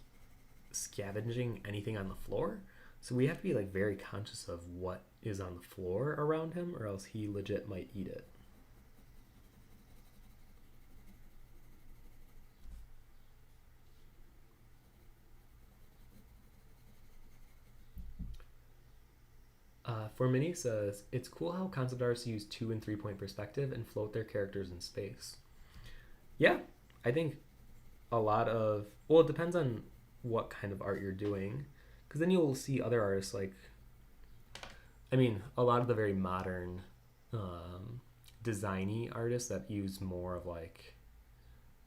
scavenging anything on the floor. So we have to be like very conscious of what is on the floor around him, or else he legit might eat it. For Minnie says, it's cool how concept artists use 2 and 3 point perspective and float their characters in space. Yeah, I think a lot of, well, it depends on what kind of art you're doing, because then you'll see other artists like, I mean, a lot of the very modern designy artists that use more of like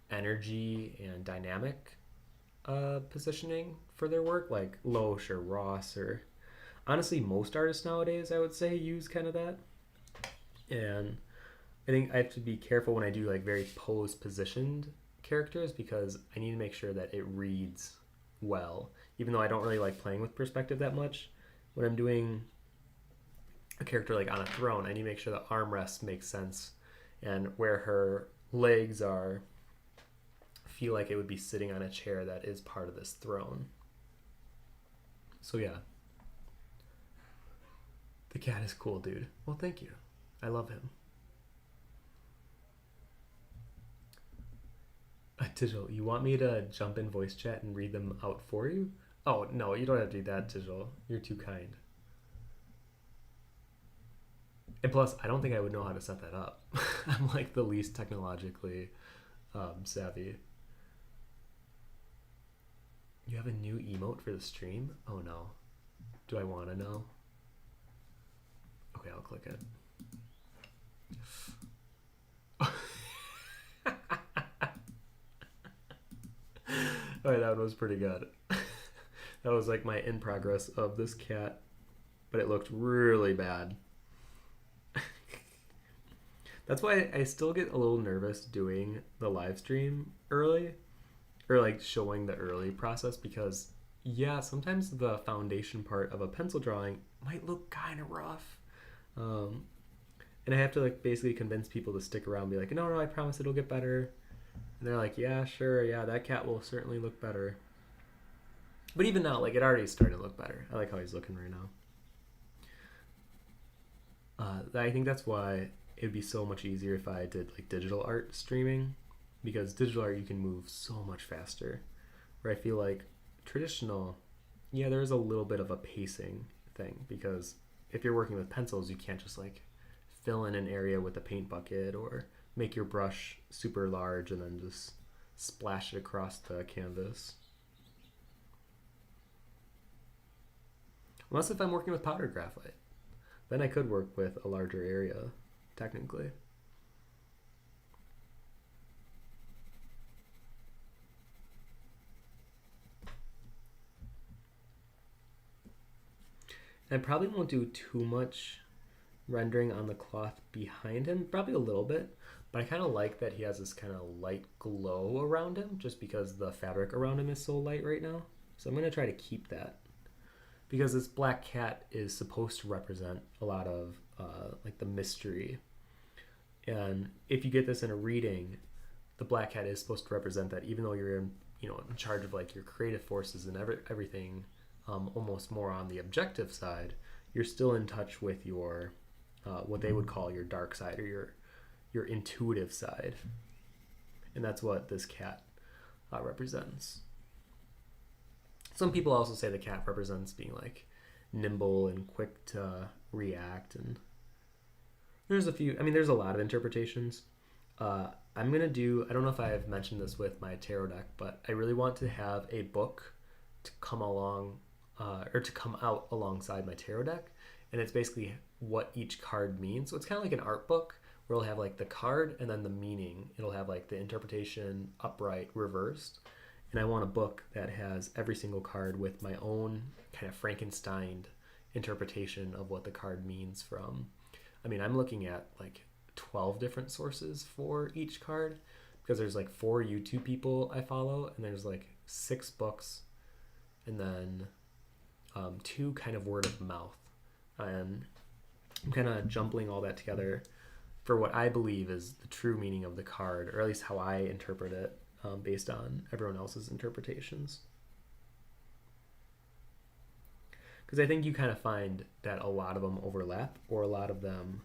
energy and dynamic positioning for their work, like Loesch or Ross, or honestly most artists nowadays I would say use kind of that. And I think I have to be careful when I do like very pose positioned characters, because I need to make sure that it reads well, even though I don't really like playing with perspective that much. When I'm doing a character like on a throne, I need to make sure the armrest makes sense, and where her legs are feel like it would be sitting on a chair that is part of this throne. So yeah, the cat is cool, dude. Well, thank you. I love him. Tijal, you want me to jump in voice chat and read them out for you? Oh, no, you don't have to do that, Tijal. You're too kind. And plus, I don't think I would know how to set that up. I'm like the least technologically savvy. You have a new emote for the stream? Oh no. Do I want to know? Okay, I'll click it. Alright, that one was pretty good. That was like my in progress of this cat, but it looked really bad. That's why I still get a little nervous doing the live stream early, or like showing the early process, because yeah, sometimes the foundation part of a pencil drawing might look kind of rough. And I have to like basically convince people to stick around and be like, no, I promise it'll get better. And they're like, yeah, sure, yeah, that cat will certainly look better. But even now, like, it already started to look better. I like how he's looking right now. I think that's why it would be so much easier if I did like digital art streaming, because digital art you can move so much faster. Where I feel like traditional, yeah, there's a little bit of a pacing thing, because if you're working with pencils, you can't just like fill in an area with a paint bucket or make your brush super large and then just splash it across the canvas. Unless if I'm working with powdered graphite, then I could work with a larger area, technically. I probably won't do too much rendering on the cloth behind him, probably a little bit, but I kind of like that he has this kind of light glow around him, just because the fabric around him is so light right now. So I'm going to try to keep that, because this black cat is supposed to represent a lot of like the mystery. And if you get this in a reading, the black cat is supposed to represent that, even though you're in charge of like your creative forces and everything, almost more on the objective side, you're still in touch with your what they would call your dark side, or your intuitive side. And that's what this cat represents. Some people also say the cat represents being like nimble and quick to react. And there's a lot of interpretations. I'm going to do, I don't know if I've mentioned this with my tarot deck, but I really want to have a book to come along, or to come out alongside my tarot deck. And it's basically what each card means. So it's kind of like an art book where it'll have like the card and then the meaning. It'll have like the interpretation upright, reversed. And I want a book that has every single card with my own kind of Frankenstein interpretation of what the card means from. I'm looking at like 12 different sources for each card because there's like 4 YouTube people I follow, and there's like 6 books, and then 2 kind of word of mouth. And I'm kind of jumbling all that together for what I believe is the true meaning of the card, or at least how I interpret it, based on everyone else's interpretations. Because I think you kind of find that a lot of them overlap, or a lot of them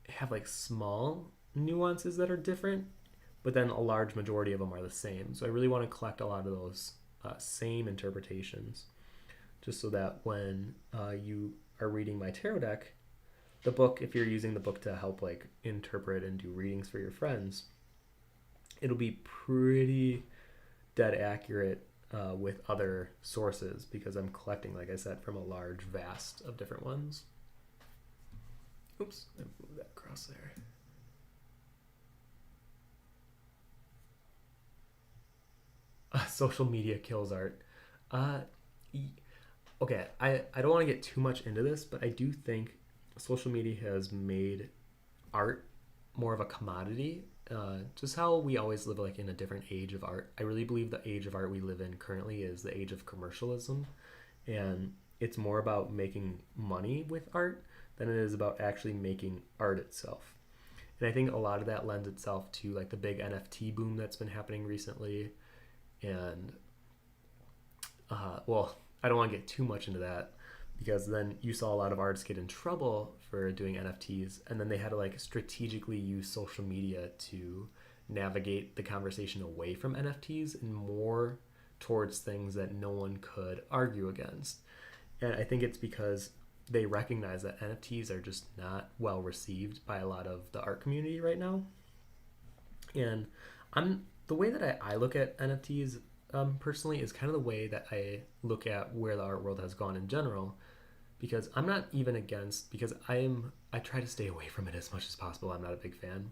have like small nuances that are different, but then a large majority of them are the same. So I really want to collect a lot of those same interpretations, just so that when you are reading my tarot deck, the book, if you're using the book to help like interpret and do readings for your friends, it'll be pretty dead accurate with other sources, because I'm collecting, like I said, from a large vast of different ones. Oops, I moved that across there. Social media kills art. Okay, I don't want to get too much into this, but I do think social media has made art more of a commodity. Just how we always live like in a different age of art. I really believe the age of art we live in currently is the age of commercialism, and it's more about making money with art than it is about actually making art itself. And I think a lot of that lends itself to like the big NFT boom that's been happening recently. And well, I don't want to get too much into that, because then you saw a lot of artists get in trouble for doing NFTs, and then they had to like strategically use social media to navigate the conversation away from NFTs and more towards things that no one could argue against. And I think it's because they recognize that NFTs are just not well received by a lot of the art community right now. And the way that I look at NFTs personally is kind of the way that I look at where the art world has gone in general, because I'm not even against, because I try to stay away from it as much as possible. I'm not a big fan,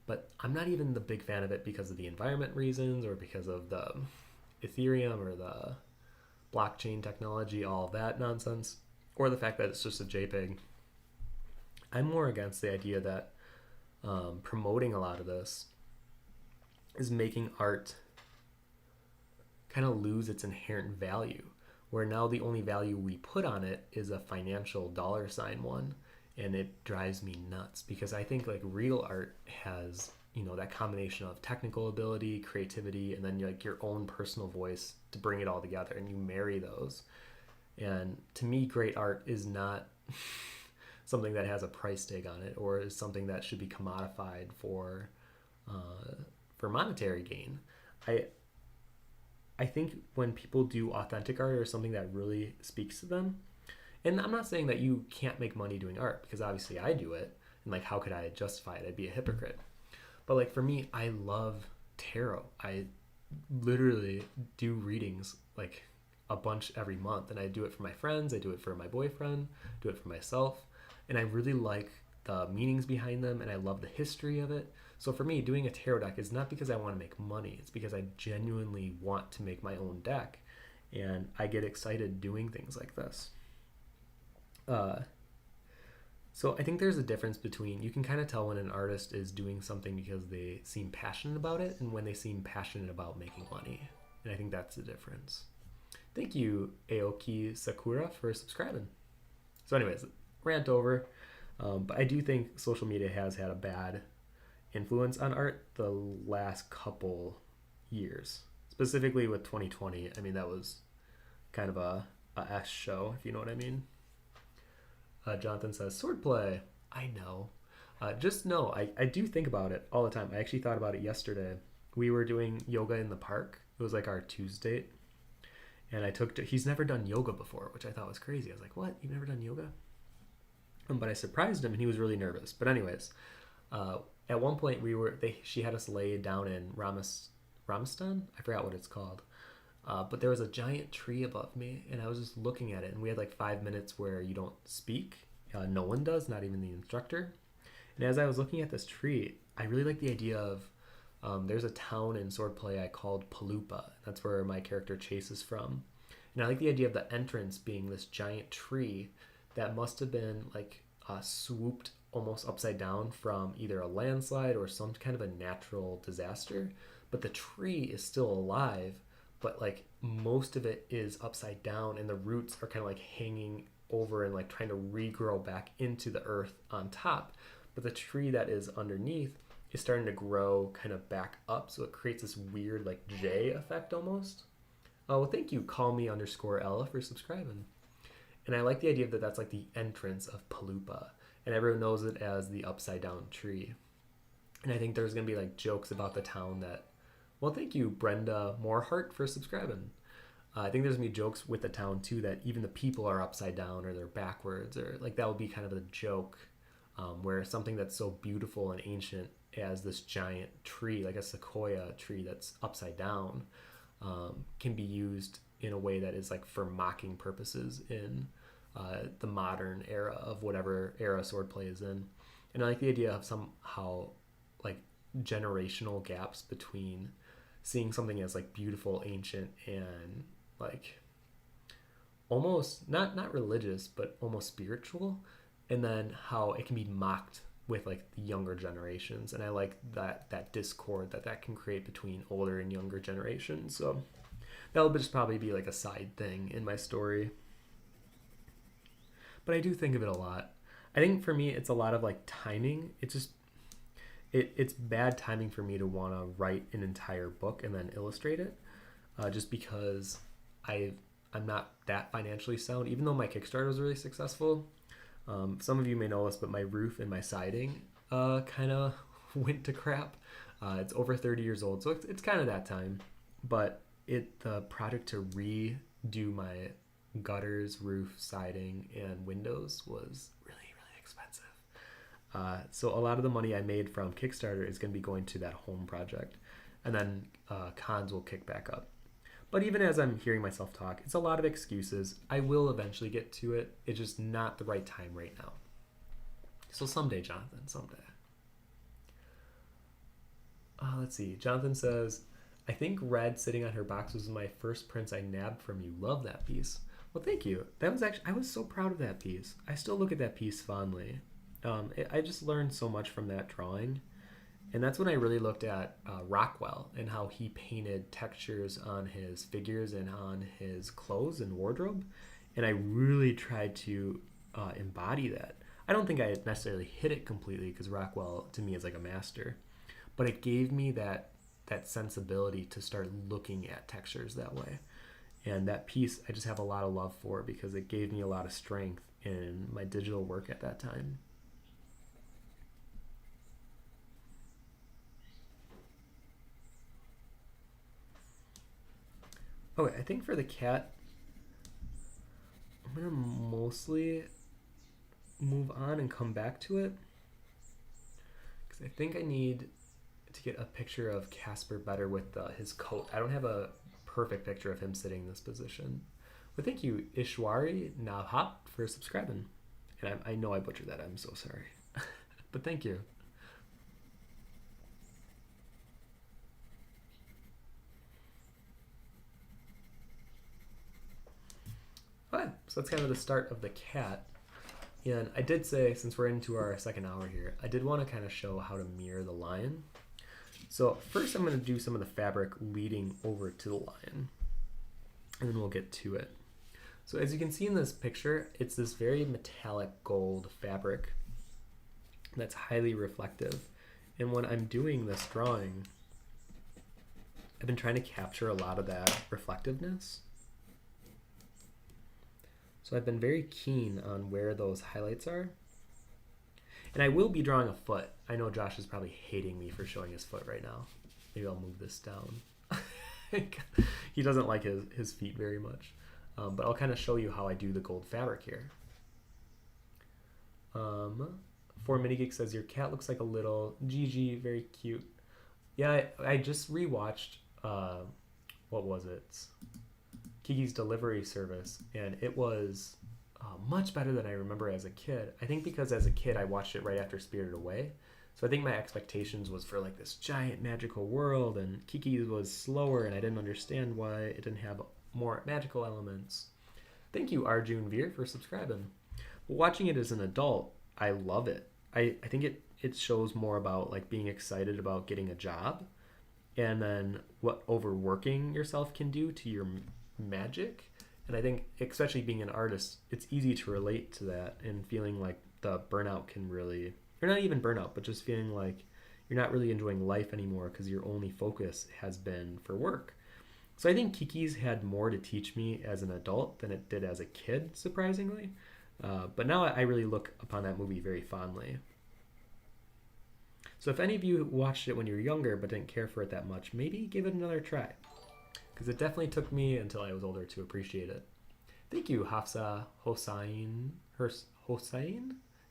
but I'm not even the big fan of it because of the environment reasons, or because of the Ethereum or the blockchain technology, all of that nonsense, or the fact that it's just a JPEG. I'm more against the idea that promoting a lot of this is making art kind of lose its inherent value, where now the only value we put on it is a financial dollar sign one, and it drives me nuts, because I think like real art has, that combination of technical ability, creativity, and then like your own personal voice to bring it all together, and you marry those. And to me, great art is not something that has a price tag on it, or is something that should be commodified for monetary gain. I think when people do authentic art, or something that really speaks to them, and I'm not saying that you can't make money doing art, because obviously I do it, and like how could I justify it? I'd be a hypocrite. But like for me, I love tarot. I literally do readings like a bunch every month, and I do it for my friends, I do it for my boyfriend, do it for myself, and I really like the meanings behind them, and I love the history of it. So for me, doing a tarot deck is not because I want to make money, it's because I genuinely want to make my own deck, and I get excited doing things like this. So I think there's a difference between, you can kind of tell when an artist is doing something because they seem passionate about it, and when they seem passionate about making money. And I think that's the difference. Thank you, Aoki Sakura, for subscribing. So anyways, rant over. But I do think social media has had a bad influence on art the last couple years. Specifically with 2020. I mean, that was kind of a S show, if you know what I mean. Jonathan says, swordplay. I know. Just know, I do think about it all the time. I actually thought about it yesterday. We were doing yoga in the park. It was like our Tuesday. And he's never done yoga before, which I thought was crazy. I was like, what? You've never done yoga? But I surprised him and he was really nervous. But anyways, at one point she had us lay down in Ramistan? I forgot what it's called. But there was a giant tree above me, and I was just looking at it, and we had like 5 minutes where you don't speak. No one does, not even the instructor. And as I was looking at this tree, I really like the idea of there's a town in Swordplay I called Palupa. That's where my character Chase is from. And I like the idea of the entrance being this giant tree that must have been like swooped almost upside down from either a landslide or some kind of a natural disaster. But the tree is still alive, but like most of it is upside down and the roots are kind of like hanging over and like trying to regrow back into the earth on top. But the tree that is underneath is starting to grow kind of back up, so it creates this weird like J effect almost. Oh, well, thank you, callme_Ella, for subscribing. And I like the idea that that's like the entrance of Palupa, and everyone knows it as the upside down tree. And I think there's gonna be like jokes about the town that, well, thank you, Brenda Morehart, for subscribing. I think there's gonna be jokes with the town too that even the people are upside down or they're backwards, or like that would be kind of a joke, where something that's so beautiful and ancient as this giant tree, like a sequoia tree that's upside down, can be used in a way that is like for mocking purposes in the modern era of whatever era Swordplay is in. And I like the idea of somehow like generational gaps between seeing something as like beautiful, ancient, and like almost not religious, but almost spiritual, and then how it can be mocked with like the younger generations. And I like that discord that can create between older and younger generations. So that'll just probably be like a side thing in my story, but I do think of it a lot. I think for me it's a lot of like timing. It's bad timing for me to want to write an entire book and then illustrate it, just because I'm not that financially sound, even though my Kickstarter was really successful. Some of you may know this, but my roof and my siding kind of went to crap. It's over 30 years old, so it's kind of that time. But the project to redo my gutters, roof, siding, and windows was really, really expensive. So a lot of the money I made from Kickstarter is going to be going to that home project, and then cons will kick back up. But even as I'm hearing myself talk, it's a lot of excuses. I will eventually get to it. It's just not the right time right now. So someday, Jonathan, someday. Let's see. Jonathan says, I think Red sitting on her box was my first prints I nabbed from you. Love that piece. Well, thank you. That was I was so proud of that piece. I still look at that piece fondly. I just learned so much from that drawing. And that's when I really looked at Rockwell and how he painted textures on his figures and on his clothes and wardrobe. And I really tried to embody that. I don't think I necessarily hit it completely, because Rockwell to me is like a master. But it gave me that sensibility to start looking at textures that way. And that piece I just have a lot of love for, because it gave me a lot of strength in my digital work at that time. Okay, I think for the cat, I'm going to mostly move on and come back to it, because I think I need to get a picture of Casper better with his coat. I don't have a perfect picture of him sitting in this position. But thank you, Ishwari Nahap, for subscribing. And I know I butchered that. I'm so sorry. But thank you. Okay, so that's kind of the start of the cat. And I did say, since we're into our second hour here, I did want to kind of show how to mirror the lion. So first I'm going to do some of the fabric leading over to the lion, and then we'll get to it. So as you can see in this picture, it's this very metallic gold fabric that's highly reflective. And when I'm doing this drawing, I've been trying to capture a lot of that reflectiveness. So I've been very keen on where those highlights are. And I will be drawing a foot. I know Josh is probably hating me for showing his foot right now. Maybe I'll move this down. He doesn't like his feet very much. But I'll kind of show you how I do the gold fabric here. For Minigeek says, your cat looks like a little Gigi, very cute. Yeah, I just rewatched, what was it? Kiki's Delivery Service, and it was much better than I remember as a kid. I think because as a kid I watched it right after Spirited Away, so I think my expectations was for like this giant magical world, and Kiki was slower and I didn't understand why it didn't have more magical elements. Thank you, Arjun Veer, for subscribing. Watching it as an adult, I love it. I think it shows more about like being excited about getting a job, and then what overworking yourself can do to your magic. And I think, especially being an artist, it's easy to relate to that and feeling like the burnout can really, or not even burnout, but just feeling like you're not really enjoying life anymore because your only focus has been for work. So I think Kiki's had more to teach me as an adult than it did as a kid, surprisingly. But now I really look upon that movie very fondly. So if any of you watched it when you were younger but didn't care for it that much, maybe give it another try, because it definitely took me until I was older to appreciate it. Thank you, Hafsa Hossein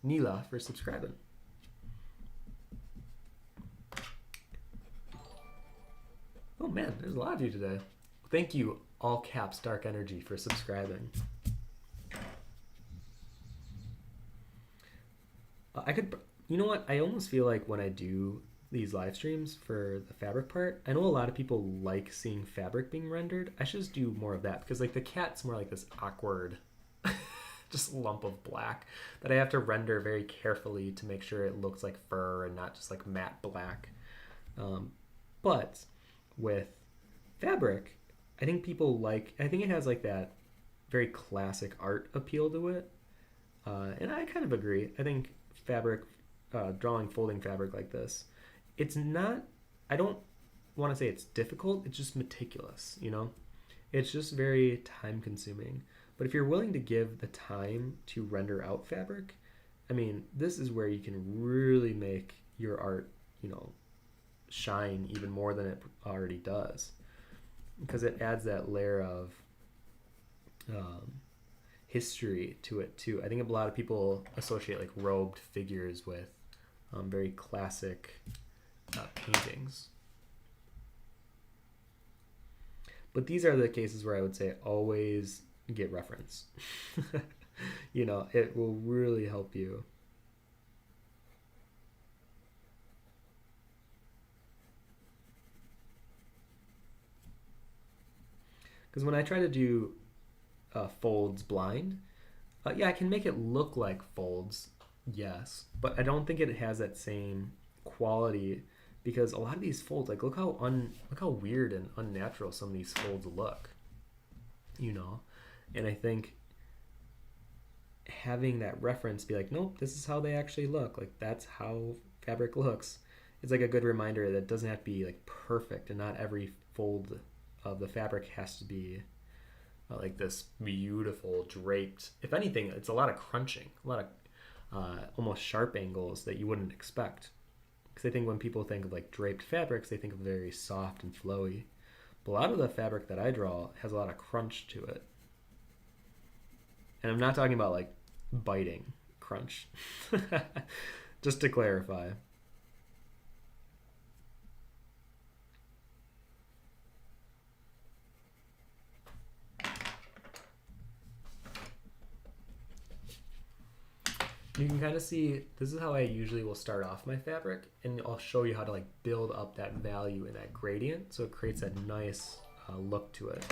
Nila, for subscribing. Oh man, there's a lot of you today. Thank you, all caps Dark Energy, for subscribing. You know what? I almost feel like when I do these live streams for the fabric part, I know a lot of people like seeing fabric being rendered. I should just do more of that, because like the cat's more like this awkward just lump of black that I have to render very carefully to make sure it looks like fur and not just like matte black. But with fabric, I think it has like that very classic art appeal to it. And I kind of agree. I think drawing folding fabric like this, it's not, I don't want to say it's difficult, it's just meticulous, you know? It's just very time consuming. But if you're willing to give the time to render out fabric, I mean, this is where you can really make your art, you know, shine even more than it already does. Because it adds that layer of history to it too. I think a lot of people associate like robed figures with very classic paintings. But these are the cases where I would say always get reference. You know, it will really help you. Because when I try to do folds blind, yeah, I can make it look like folds, yes, but I don't think it has that same quality, because a lot of these folds, like look how weird and unnatural some of these folds look, you know. And I think having that reference be like, nope, this is how they actually look, like that's how fabric looks, it's like a good reminder that it doesn't have to be like perfect, and not every fold of the fabric has to be like this beautiful draped. If anything, it's a lot of crunching, a lot of almost sharp angles that you wouldn't expect. Because I think when people think of like draped fabrics, they think of very soft and flowy. But a lot of the fabric that I draw has a lot of crunch to it. And I'm not talking about like biting crunch. Just to clarify. You can kind of see, this is how I usually will start off my fabric, and I'll show you how to like build up that value in that gradient so it creates that nice look to it.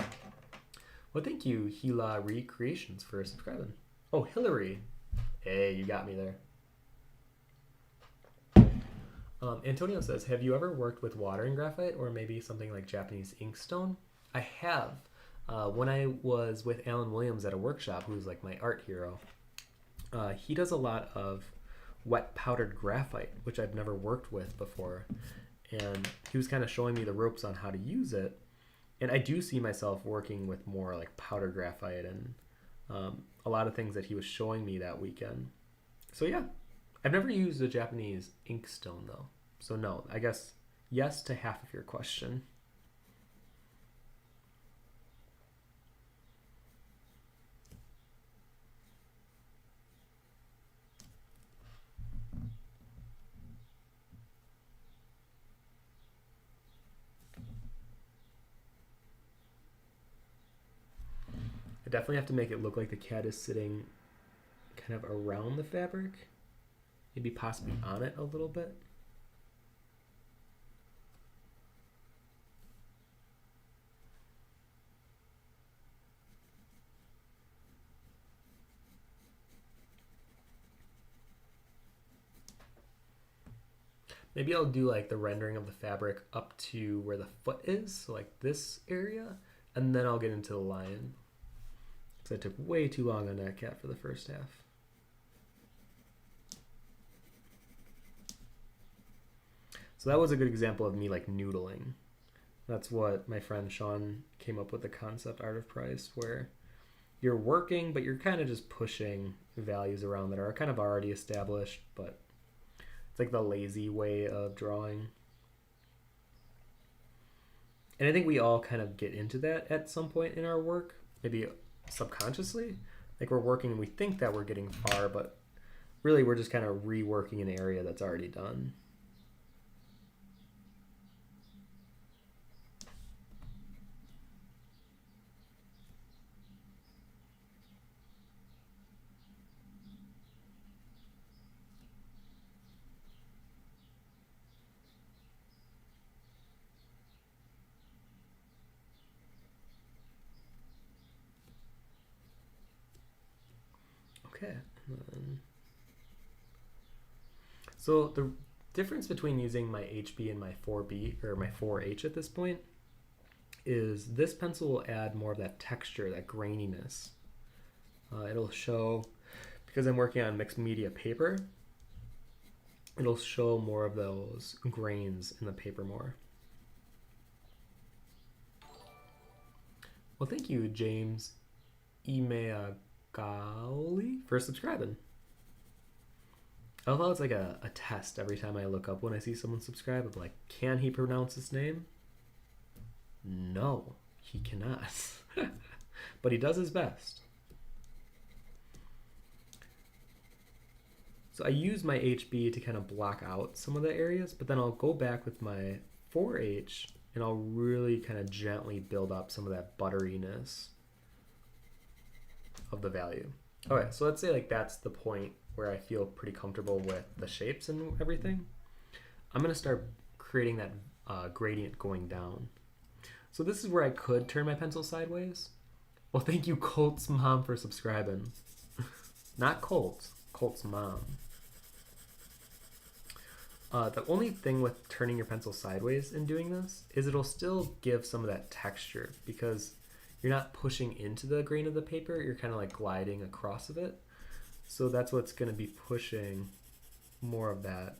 Well, thank you, Hila Recreations, for subscribing. Oh, Hillary. Hey, you got me there. Antonio says, have you ever worked with water and graphite, or maybe something like Japanese inkstone? I have. When I was with Alan Williams at a workshop, who's like my art hero, he does a lot of wet powdered graphite, which I've never worked with before. And he was kind of showing me the ropes on how to use it. And I do see myself working with more like powdered graphite and a lot of things that he was showing me that weekend. So yeah, I've never used a Japanese inkstone though. So no, I guess yes to half of your question. I definitely have to make it look like the cat is sitting kind of around the fabric, maybe possibly on it a little bit. Maybe I'll do like the rendering of the fabric up to where the foot is, so like this area, and then I'll get into the lion. Because I took way too long on that cat for the first half. So that was a good example of me like noodling. That's what my friend Sean came up with, the concept art of price, where you're working, but you're kind of just pushing values around that are kind of already established, but it's like the lazy way of drawing. And I think we all kind of get into that at some point in our work, maybe subconsciously. Like we're working and we think that we're getting far, but really we're just kind of reworking an area that's already done. Okay. So the difference between using my HB and my 4B, or my 4H at this point, is this pencil will add more of that texture, that graininess. It'll show, because I'm working on mixed media paper, it'll show more of those grains in the paper more. Well, thank you, James Imeagali, for subscribing. I love how it's like a test every time I look up when I see someone subscribe. I'm like, can he pronounce his name? No, he cannot. But he does his best. So I use my HB to kind of block out some of the areas, but then I'll go back with my 4H and I'll really kind of gently build up some of that butteriness of the value. Okay, so let's say like that's the point where I feel pretty comfortable with the shapes and everything. I'm gonna start creating that gradient going down. So this is where I could turn my pencil sideways. Well, thank you, Colt's mom, for subscribing. Not Colt, Colt's mom. The only thing with turning your pencil sideways and doing this is it'll still give some of that texture because you're not pushing into the grain of the paper, you're kind of like gliding across of it. So that's what's going to be pushing more of that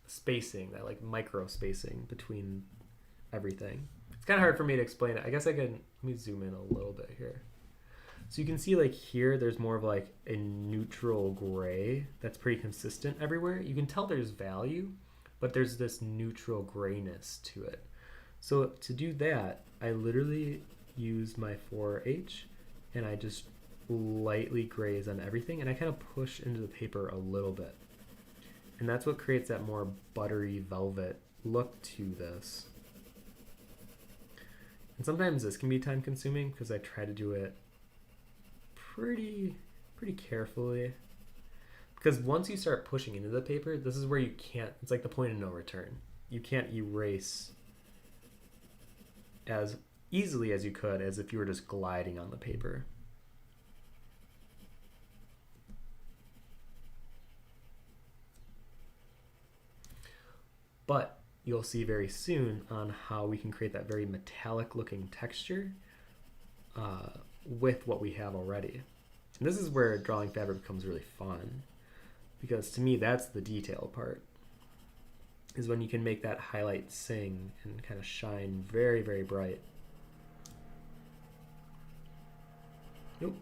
spacing, that like micro spacing between everything. It's kind of hard for me to explain it. I guess I can, let me zoom in a little bit here. So you can see like here, there's more of like a neutral gray that's pretty consistent everywhere. You can tell there's value, but there's this neutral grayness to it. So to do that, I literally use my 4H and I just lightly graze on everything and I kind of push into the paper a little bit. And that's what creates that more buttery velvet look to this. And sometimes this can be time consuming because I try to do it pretty carefully. Because once you start pushing into the paper, this is where you can't, it's like the point of no return. You can't erase as easily as you could as if you were just gliding on the paper. But you'll see very soon on how we can create that very metallic looking texture with what we have already. And this is where drawing fabric becomes really fun, because to me that's the detail part, is when you can make that highlight sing and kind of shine very, very bright. Nope,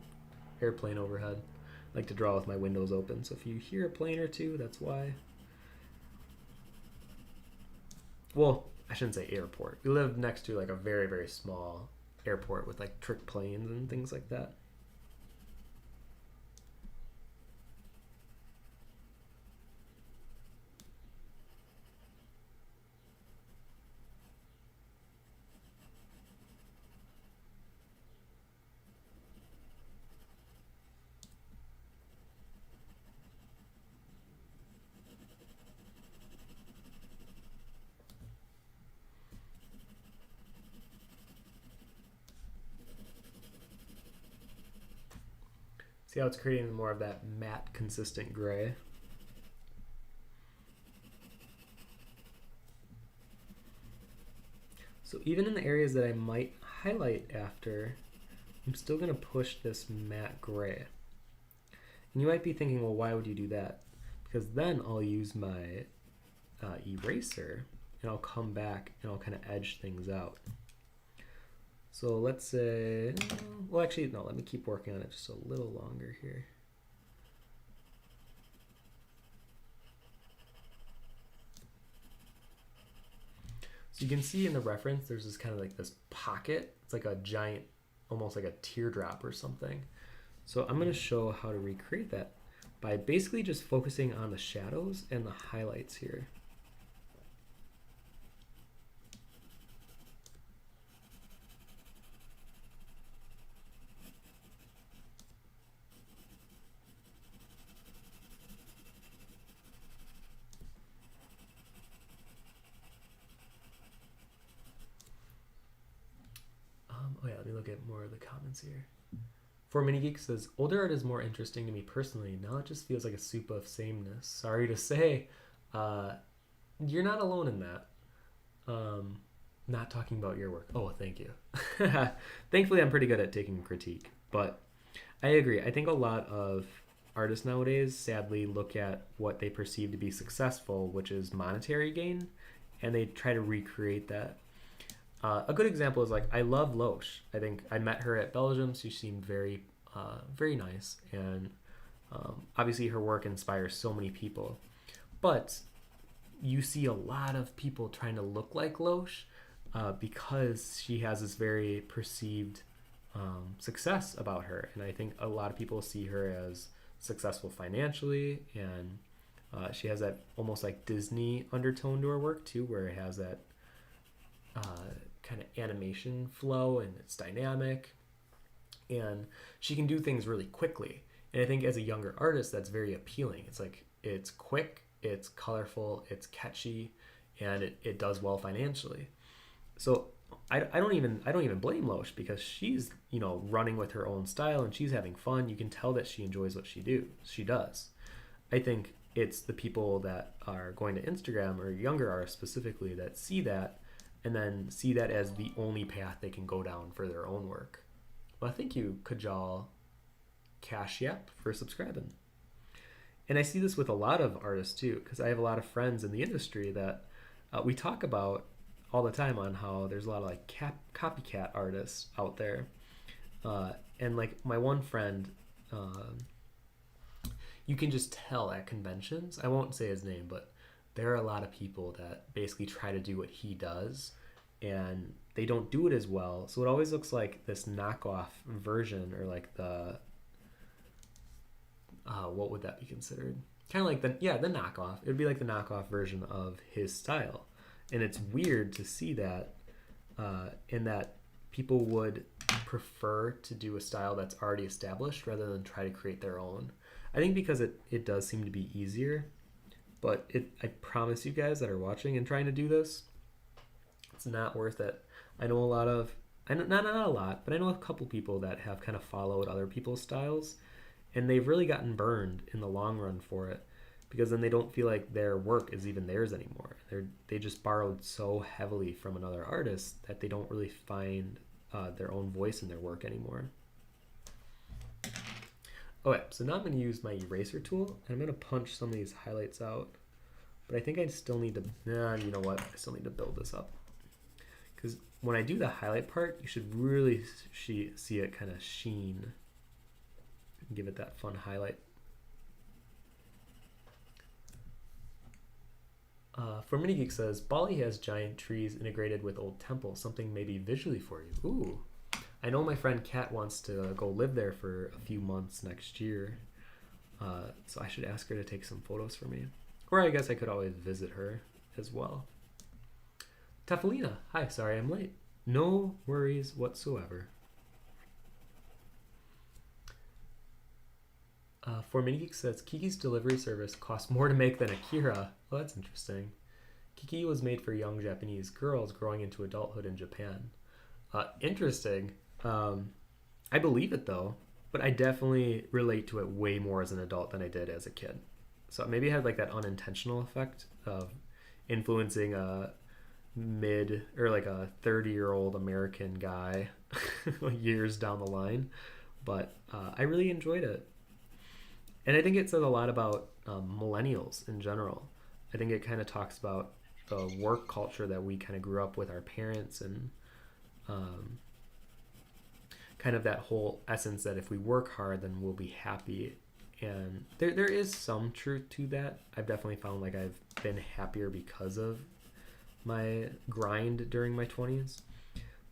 airplane overhead. like to draw with my windows open. So if you hear a plane or two, that's why. Well, I shouldn't say airport. We live next to like a very, very small airport with like trick planes and things like that. See how it's creating more of that matte, consistent gray? So even in the areas that I might highlight after, I'm still going to push this matte gray. And you might be thinking, well, why would you do that? Because then I'll use my eraser and I'll come back and I'll kind of edge things out. So let's say, well, actually, no, let me keep working on it just a little longer here. So you can see in the reference, there's this kind of like this pocket. It's like a giant, almost like a teardrop or something. So I'm going to show how to recreate that by basically just focusing on the shadows and the highlights here. Oh yeah, let me look at more of the comments here. For Mini Geek says, older art is more interesting to me personally. Now it just feels like a soup of sameness. Sorry to say, you're not alone in that. Not talking about your work. Oh, thank you. Thankfully, I'm pretty good at taking critique. But I agree. I think a lot of artists nowadays sadly look at what they perceive to be successful, which is monetary gain, and they try to recreate that. A good example is like I love Loesch. I think I met her at Belgium. She seemed very, very nice, and obviously her work inspires so many people. But you see a lot of people trying to look like Loesch because she has this very perceived success about her, and I think a lot of people see her as successful financially, and she has that almost like Disney undertone to her work too, where it has that kind of animation flow and it's dynamic, and she can do things really quickly. And I think as a younger artist, that's very appealing. It's like it's quick, it's colorful, it's catchy, and it does well financially. So I don't even blame Loesch because she's running with her own style and she's having fun. You can tell that she enjoys what she does. I think it's the people that are going to Instagram, or younger artists specifically, that see that and then see that as the only path they can go down for their own work. Well, thank you, Kajal Kashyap, for subscribing. And I see this with a lot of artists too, because I have a lot of friends in the industry that we talk about all the time on how there's a lot of like copycat artists out there. And like my one friend, you can just tell at conventions, I won't say his name, but there are a lot of people that basically try to do what he does, and they don't do it as well. So it always looks like this knockoff version, or like the what would that be considered? Kind of like the knockoff. It would be like the knockoff version of his style, and it's weird to see that, in that people would prefer to do a style that's already established rather than try to create their own. I think because it does seem to be easier. But I promise you guys that are watching and trying to do this, it's not worth it. I know not a lot, but I know a couple people that have kind of followed other people's styles, and they've really gotten burned in the long run for it, because then they don't feel like their work is even theirs anymore. They just borrowed so heavily from another artist that they don't really find their own voice in their work anymore. Okay, so now I'm going to use my eraser tool, and I'm going to punch some of these highlights out. But I think I still need to, you know what, I still need to build this up. Because when I do the highlight part, you should really see it kind of sheen give it that fun highlight. For Mini Geek says, Bali has giant trees integrated with old temples, something maybe visually for you. Ooh. I know my friend Kat wants to go live there for a few months next year. So I should ask her to take some photos for me. Or I guess I could always visit her as well. Tefalina, hi, sorry I'm late. No worries whatsoever. For Minigeek says, Kiki's delivery service costs more to make than Akira. Well, that's interesting. Kiki was made for young Japanese girls growing into adulthood in Japan. Interesting. I believe it though, but I definitely relate to it way more as an adult than I did as a kid. So maybe it had like that unintentional effect of influencing a mid or like a 30-year-old American guy years down the line. But I really enjoyed it. And I think it says a lot about millennials in general. I think it kind of talks about the work culture that we kind of grew up with our parents and kind of that whole essence that if we work hard, then we'll be happy. And there is some truth to that. I've definitely found like I've been happier because of my grind during my 20s.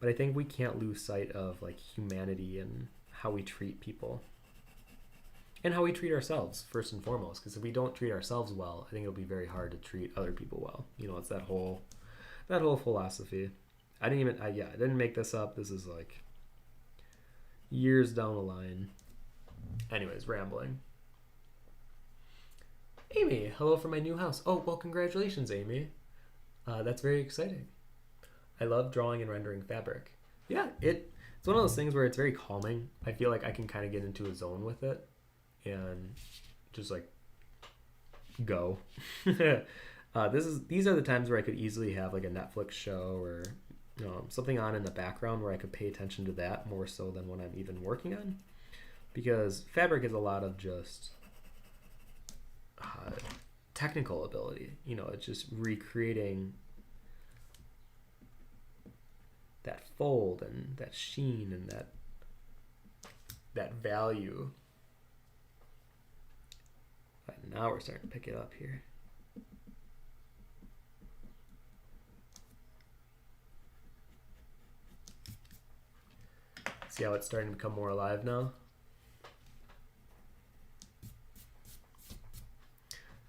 But I think we can't lose sight of like humanity and how we treat people. And how we treat ourselves first and foremost, because if we don't treat ourselves well, I think it'll be very hard to treat other people well. You know, it's that whole philosophy. I didn't make this up. This is like years down the line. Anyways, rambling. Amy, hello from my new house. Oh, well, congratulations, Amy. That's very exciting. I love drawing and rendering fabric. Yeah, it's one of those things where it's very calming. I feel like I can kind of get into a zone with it and just like go. These are the times where I could easily have like a Netflix show or something on in the background where I could pay attention to that more so than what I'm even working on, because fabric is a lot of just technical ability. It's just recreating that fold and that sheen and that value. But now we're starting to pick it up here. See how it's starting to become more alive now?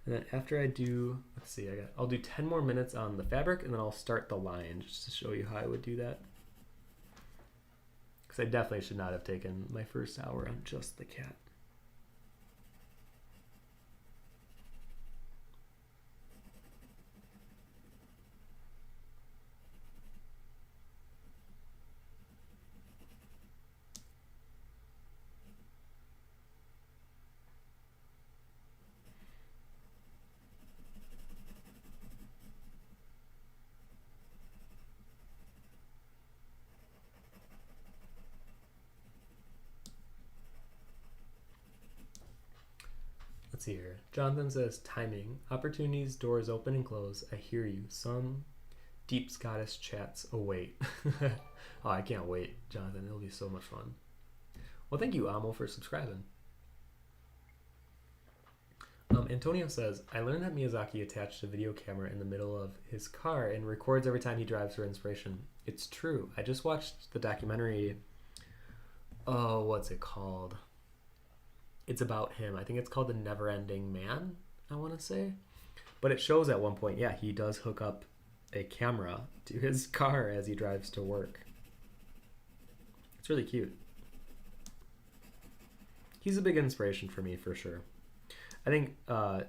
And then after I do, I'll do 10 more minutes on the fabric and then I'll start the line just to show you how I would do that. Because I definitely should not have taken my first hour on just the cat. Let's see here. Jonathan says, timing. Opportunities, doors open and close. I hear you. Some deep Scottish chats await. Oh, I can't wait, Jonathan. It'll be so much fun. Well, thank you, Amo, for subscribing. Antonio says, I learned that Miyazaki attached a video camera in the middle of his car and records every time he drives for inspiration. It's true. I just watched the documentary. Oh, what's it called? It's about him. I think it's called The Never-Ending Man, I want to say. But it shows at one point, yeah, he does hook up a camera to his car as he drives to work. It's really cute. He's a big inspiration for me, for sure. I think,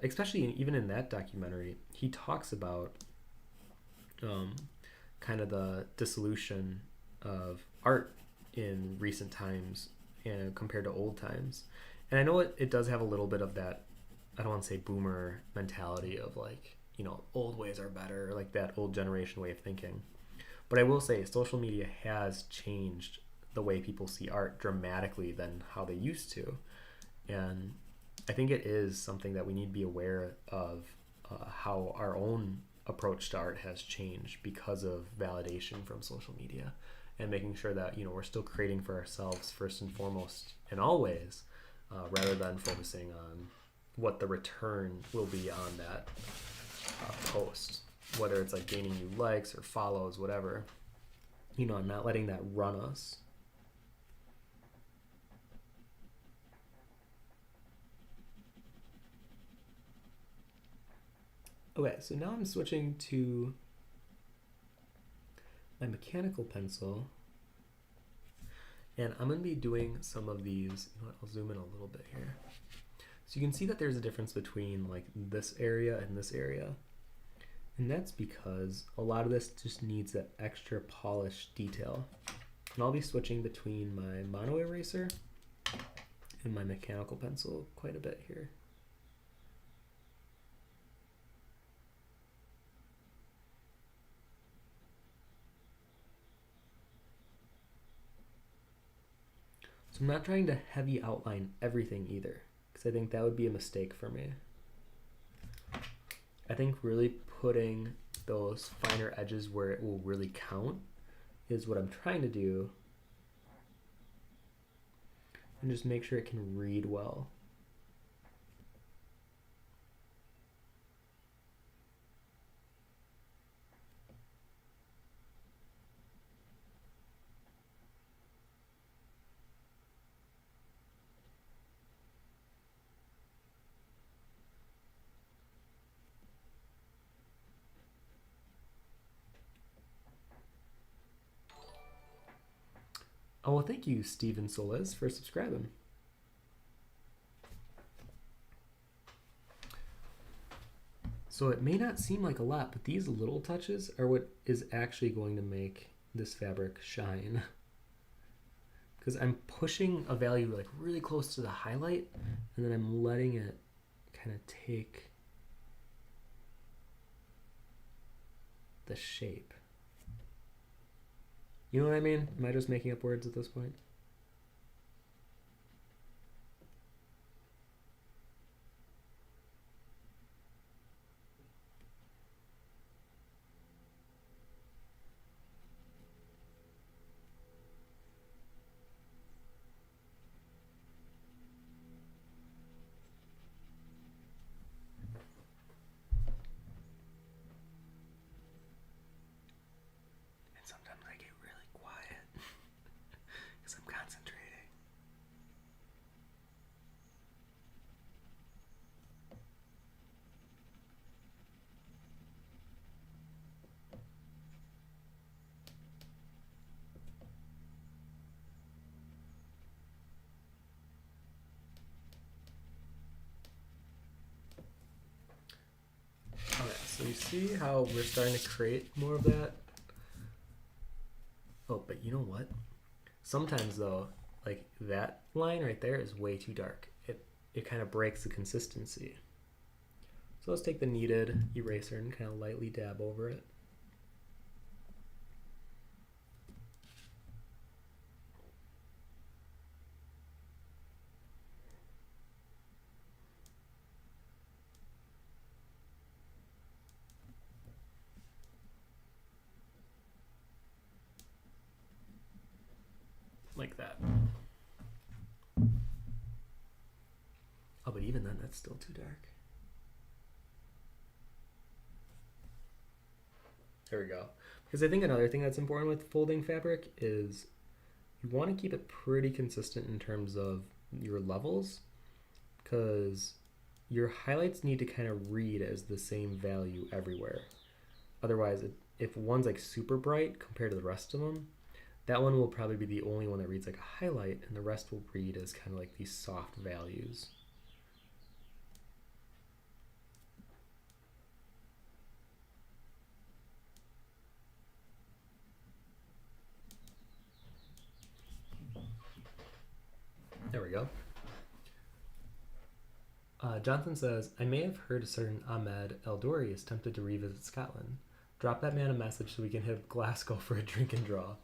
especially even in that documentary, he talks about kind of the dissolution of art in recent times and compared to old times. And I know it does have a little bit of that, I don't want to say boomer mentality of like, old ways are better, like that old generation way of thinking. But I will say social media has changed the way people see art dramatically than how they used to. And I think it is something that we need to be aware of, how our own approach to art has changed because of validation from social media, and making sure that we're still creating for ourselves first and foremost in all ways, rather than focusing on what the return will be on that post, whether it's like gaining new likes or follows, whatever. You know, not letting that run us. Okay, so now I'm switching to my mechanical pencil, and I'm going to be doing some of these. You know what, I'll zoom in a little bit here. So you can see that there's a difference between like this area and this area. And that's because a lot of this just needs that extra polished detail. And I'll be switching between my mono eraser and my mechanical pencil quite a bit here. So I'm not trying to heavy outline everything either, because I think that would be a mistake for me. I think really putting those finer edges where it will really count is what I'm trying to do, and just make sure it can read well. Oh, well, thank you, Steven Solis, for subscribing. So it may not seem like a lot, but these little touches are what is actually going to make this fabric shine. Because I'm pushing a value like really close to the highlight, and then I'm letting it kind of take the shape. You know what I mean? Am I just making up words at this point? So you see how we're starting to create more of that? Oh, but you know what? Sometimes though, like that line right there is way too dark. It kind of breaks the consistency. So let's take the kneaded eraser and kind of lightly dab over it. Like that. Oh, but even then, that's still too dark. There we go. Because I think another thing that's important with folding fabric is you want to keep it pretty consistent in terms of your levels, because your highlights need to kind of read as the same value everywhere. Otherwise, if one's like super bright compared to the rest of them, that one will probably be the only one that reads like a highlight, and the rest will read as kind of like these soft values. There we go. Jonathan says, I may have heard a certain Ahmed Eldori is tempted to revisit Scotland. Drop that man a message so we can hit Glasgow for a drink and draw.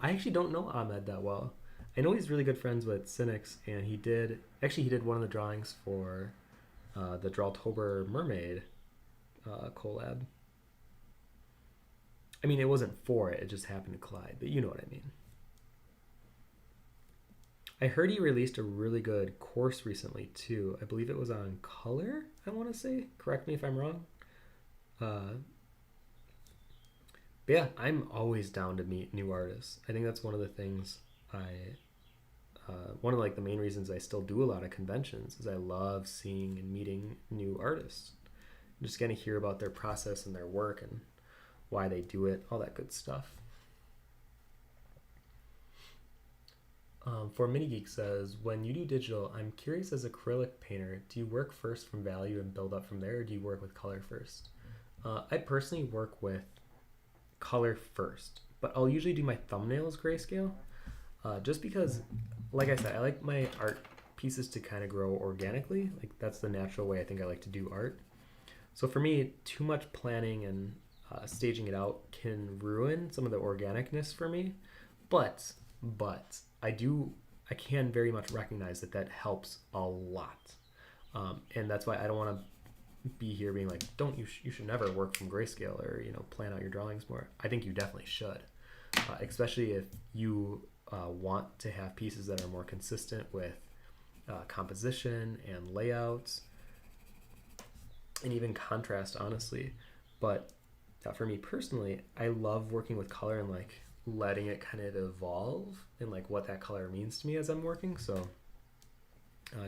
I actually don't know Ahmed that well. I know he's really good friends with Cynics, and he did one of the drawings for the Drawtober Mermaid collab. I mean, it wasn't for it, it just happened to collide, but you know what I mean. I heard he released a really good course recently too. I believe it was on color, I want to say. Correct me if I'm wrong. Uh, but yeah, I'm always down to meet new artists. I think that's one of the things one of like the main reasons I still do a lot of conventions is I love seeing and meeting new artists. I'm just getting to hear about their process and their work and why they do it, all that good stuff. For Mini Geek says, when you do digital, I'm curious as acrylic painter, do you work first from value and build up from there, or do you work with color first? I personally work with color first, but I'll usually do my thumbnails grayscale, just because, like I said, I like my art pieces to kind of grow organically. Like that's the natural way I think I like to do art. So for me, too much planning and staging it out can ruin some of the organicness for me. But I can very much recognize that helps a lot, and that's why I don't want to be here being like, you should never work from grayscale or plan out your drawings more. I think you definitely should, especially if you want to have pieces that are more consistent with composition and layouts and even contrast, honestly. But for me personally, I love working with color and like letting it kind of evolve and like what that color means to me as I'm working. So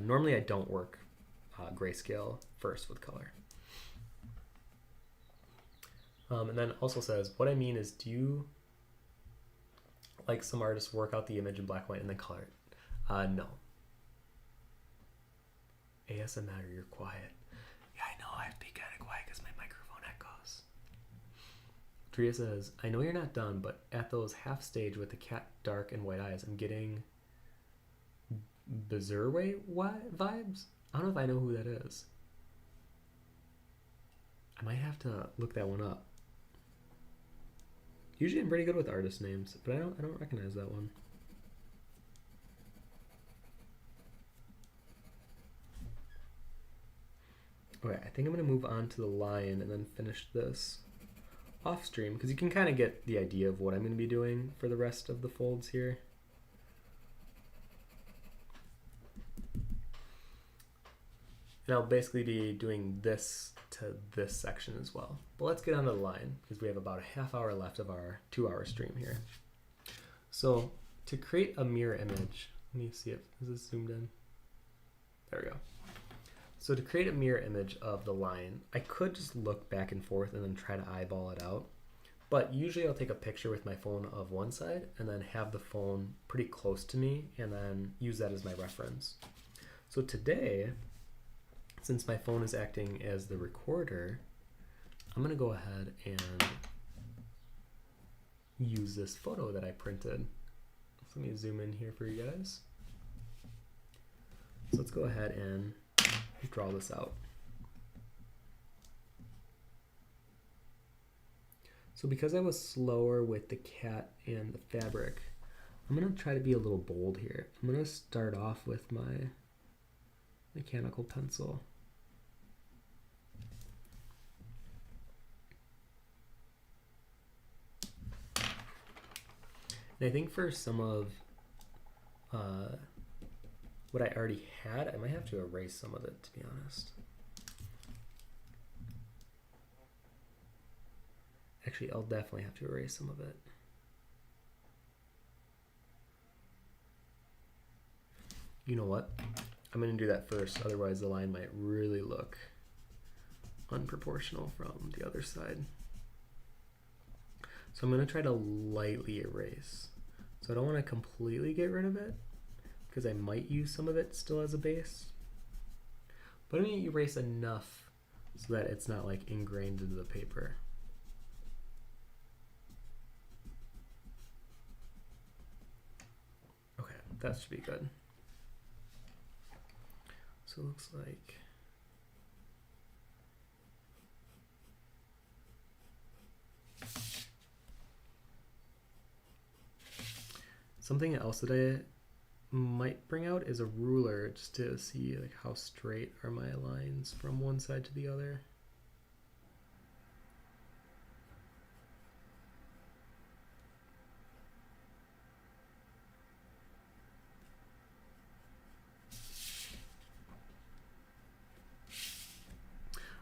normally I don't work grayscale first with color. And then also says, what I mean is, do you like some artists work out the image in black and white and then color it? No. ASMR, you're quiet. Yeah, I know, I have to be kind of quiet because my microphone echoes. Tria says, I know you're not done, but at those half stage with the cat dark and white eyes, I'm getting Bizarre vibes. I don't know if I know who that is. I might have to look that one up. Usually I'm pretty good with artist names, but I don't recognize that one. Okay, I think I'm gonna move on to the lion and then finish this off stream because you can kind of get the idea of what I'm gonna be doing for the rest of the folds here. And I'll basically be doing this to this section as well. But let's get on to the line because we have about a half hour left of our 2-hour stream here. So to create a mirror image, let me see if, is this zoomed in? There we go. So to create a mirror image of the line, I could just look back and forth and then try to eyeball it out. But usually I'll take a picture with my phone of one side and then have the phone pretty close to me and then use that as my reference. So today, since my phone is acting as the recorder, I'm going to go ahead and use this photo that I printed. So let me zoom in here for you guys. So let's go ahead and draw this out. So because I was slower with the cat and the fabric, I'm going to try to be a little bold here. I'm going to start off with my mechanical pencil. And I think for some of what I already had, I might have to erase some of it, to be honest. Actually, I'll definitely have to erase some of it. You know what? I'm going to do that first, otherwise the line might really look unproportional from the other side. So I'm going to try to lightly erase. So I don't want to completely get rid of it because I might use some of it still as a base. But I'm going to erase enough so that it's not like ingrained into the paper. Okay, that should be good. So it looks like something else that I might bring out is a ruler just to see like how straight are my lines from one side to the other.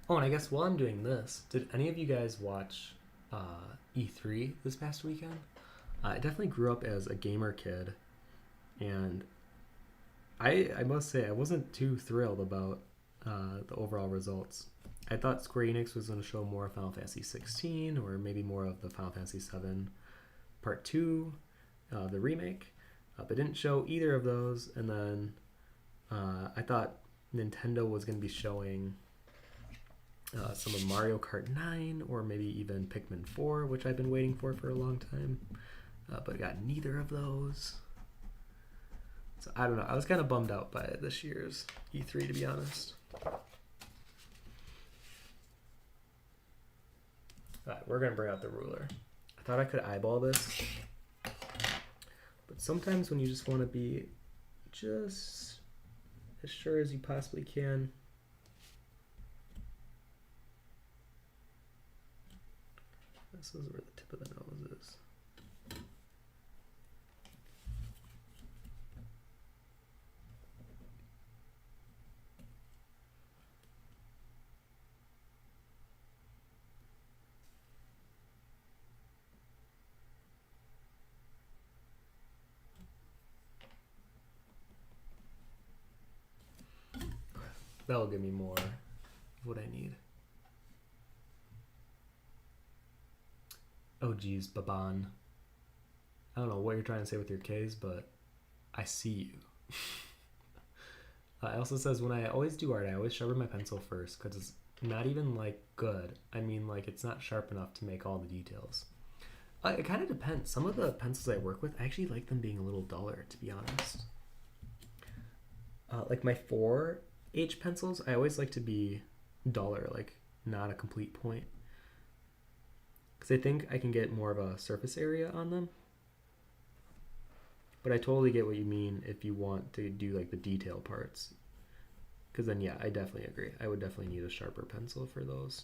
Oh, and I guess while I'm doing this, did any of you guys watch E3 this past weekend? I definitely grew up as a gamer kid, and I must say I wasn't too thrilled about the overall results. I thought Square Enix was going to show more Final Fantasy 16 or maybe more of the Final Fantasy 7 Part 2, the remake, but didn't show either of those. And then I thought Nintendo was going to be showing some of Mario Kart 9 or maybe even Pikmin 4, which I've been waiting for a long time, but got neither of those. So I don't know. I was kind of bummed out by this year's E3, to be honest. Alright, we're going to bring out the ruler. I thought I could eyeball this, but sometimes when you just want to be just as sure as you possibly can, this is where the tip of the nose is. That'll give me more of what I need. Oh geez, Baban. I don't know what you're trying to say with your K's, but I see you. It also says, when I always do art, I always sharpen my pencil first, because it's not even like good. I mean, like, it's not sharp enough to make all the details. It kind of depends. Some of the pencils I work with, I actually like them being a little duller, to be honest. Like my 4H pencils, I always like to be duller, like not a complete point. Because I think I can get more of a surface area on them. But I totally get what you mean if you want to do like the detail parts. Because then, yeah, I definitely agree. I would definitely need a sharper pencil for those.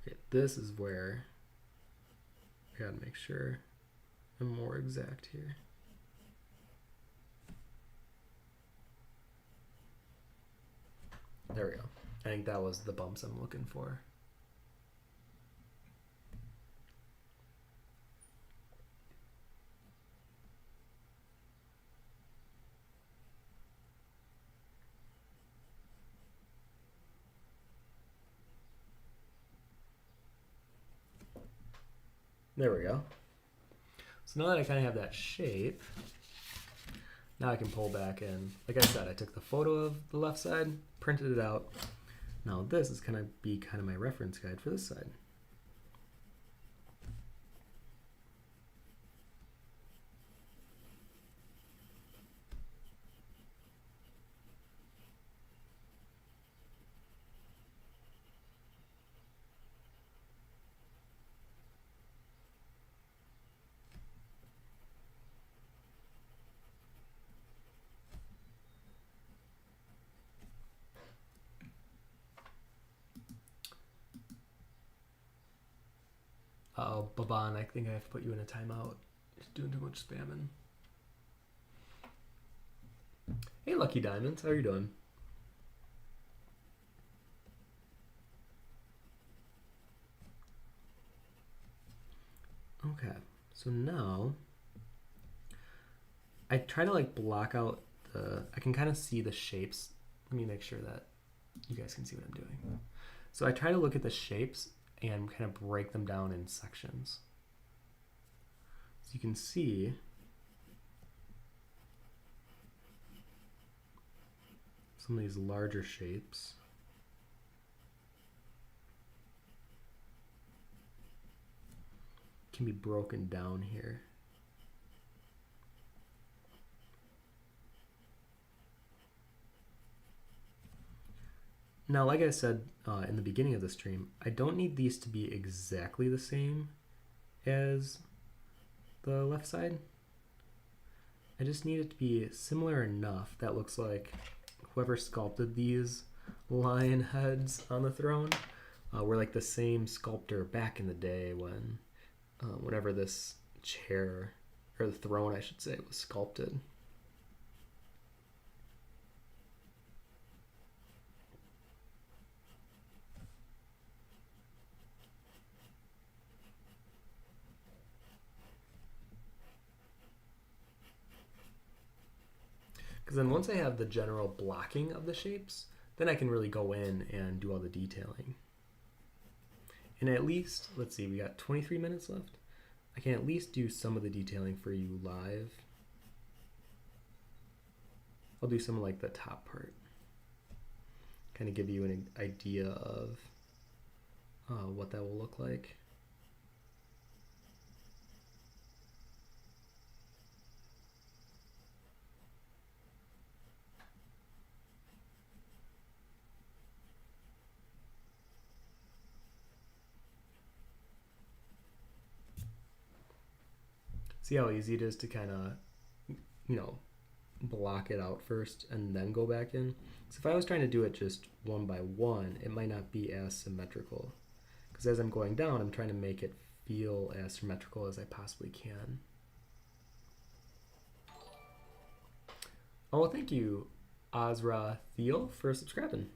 Okay, this is where I gotta make sure I'm more exact here. There we go. I think that was the bumps I'm looking for. There we go. So now that I kind of have that shape, now I can pull back in. Like I said, I took the photo of the left side, printed it out. Now this is going to be kind of my reference guide for this side. Uh-oh, Baban, I think I have to put you in a timeout. You're doing too much spamming. Hey, Lucky Diamonds, how are you doing? Okay, so now I try to like block out I can kind of see the shapes. Let me make sure that you guys can see what I'm doing. So I try to look at the shapes and kind of break them down in sections. So you can see some of these larger shapes. Can be broken down here. Now, like I said in the beginning of the stream, I don't need these to be exactly the same as the left side. I just need it to be similar enough that looks like whoever sculpted these lion heads on the throne were like the same sculptor back in the day when whenever this chair, or the throne I should say, was sculpted. Because then once I have the general blocking of the shapes, then I can really go in and do all the detailing. And at least, let's see, we got 23 minutes left. I can at least do some of the detailing for you live. I'll do some of like the top part. Kind of give you an idea of what that will look like. See how easy it is to kind of, block it out first and then go back in? So if I was trying to do it just one by one, it might not be as symmetrical. Because as I'm going down, I'm trying to make it feel as symmetrical as I possibly can. Oh, well, thank you, Azra Thiel, for subscribing.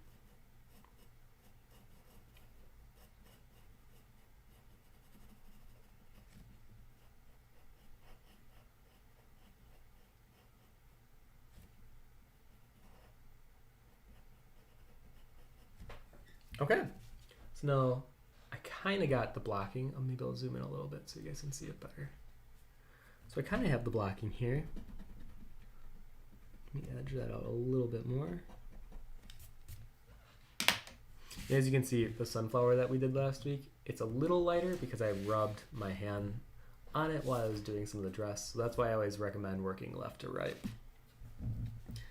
Okay, so now I kind of got the blocking. Maybe I'll zoom in a little bit so you guys can see it better. So I kind of have the blocking here. Let me edge that out a little bit more. And as you can see, the sunflower that we did last week, it's a little lighter because I rubbed my hand on it while I was doing some of the dress. So that's why I always recommend working left to right.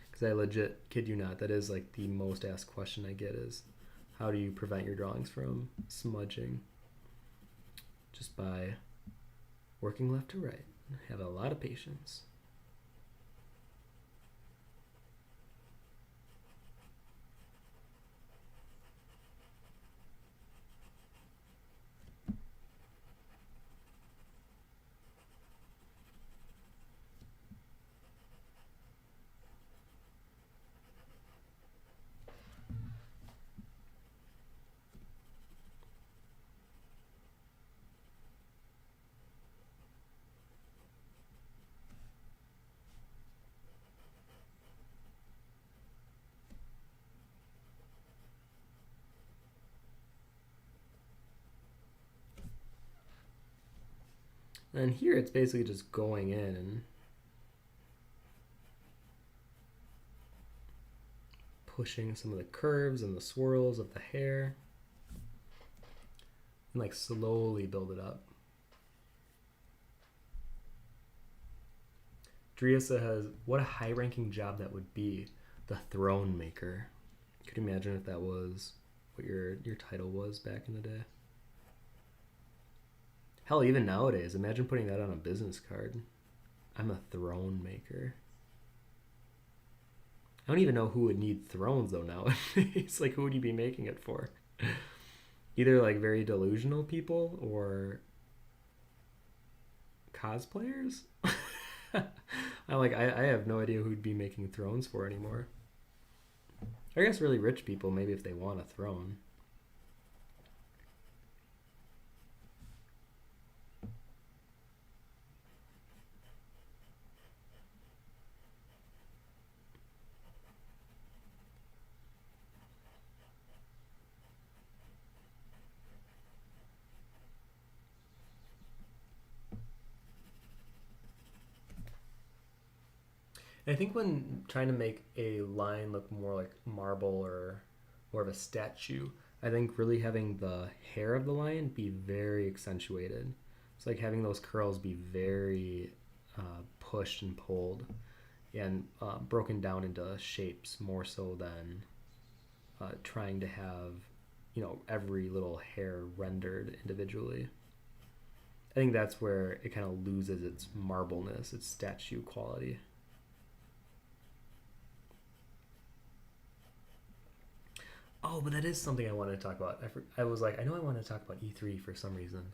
Because I legit, kid you not, that is like the most asked question I get is, how do you prevent your drawings from smudging? Just by working left to right. Have a lot of patience. And here it's basically just going in and pushing some of the curves and the swirls of the hair and like slowly build it up. Driasa has, what a high-ranking job that would be, the throne maker. Could you imagine if that was what your title was back in the day? Hell, even nowadays, imagine putting that on a business card. I'm a throne maker. I don't even know who would need thrones though nowadays. Like, who would you be making it for? Either like very delusional people or cosplayers? I have no idea who'd be making thrones for anymore. I guess really rich people, maybe if they want a throne. I think when trying to make a line look more like marble or more of a statue, I think really having the hair of the lion be very accentuated. It's like having those curls be very pushed and pulled and broken down into shapes more so than trying to have, every little hair rendered individually. I think that's where it kind of loses its marbleness, its statue quality. Oh, but that is something I wanted to talk about. I was like, I know I want to talk about E3 for some reason.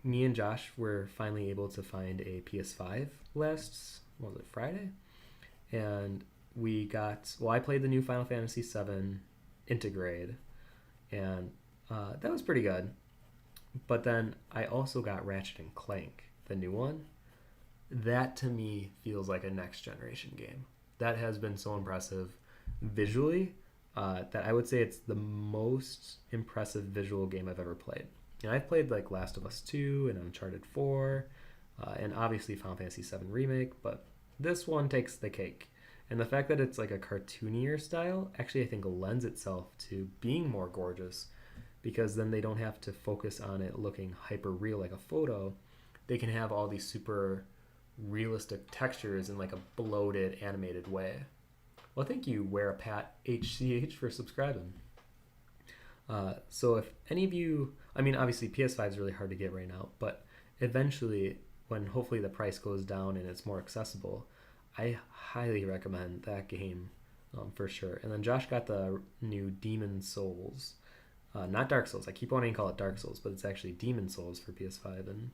Me and Josh were finally able to find a PS5 last, what was it, Friday? And I played the new Final Fantasy VII Intergrade, and that was pretty good. But then I also got Ratchet and Clank, the new one. That to me feels like a next generation game. That has been so impressive visually that I would say it's the most impressive visual game I've ever played. And I've played like Last of Us 2 and Uncharted 4, and obviously Final Fantasy VII Remake, but this one takes the cake. And the fact that it's like a cartoonier style actually I think lends itself to being more gorgeous, because then they don't have to focus on it looking hyper real like a photo. They can have all these super realistic textures in like a bloated animated way. Well, thank you, Wear a Pat HCH, for subscribing. So if any of you, I mean, obviously PS5 is really hard to get right now, but eventually, when hopefully the price goes down and it's more accessible, I highly recommend that game for sure. And then Josh got the new Demon Souls, not Dark Souls. I keep wanting to call it Dark Souls, but it's actually Demon Souls for PS5, and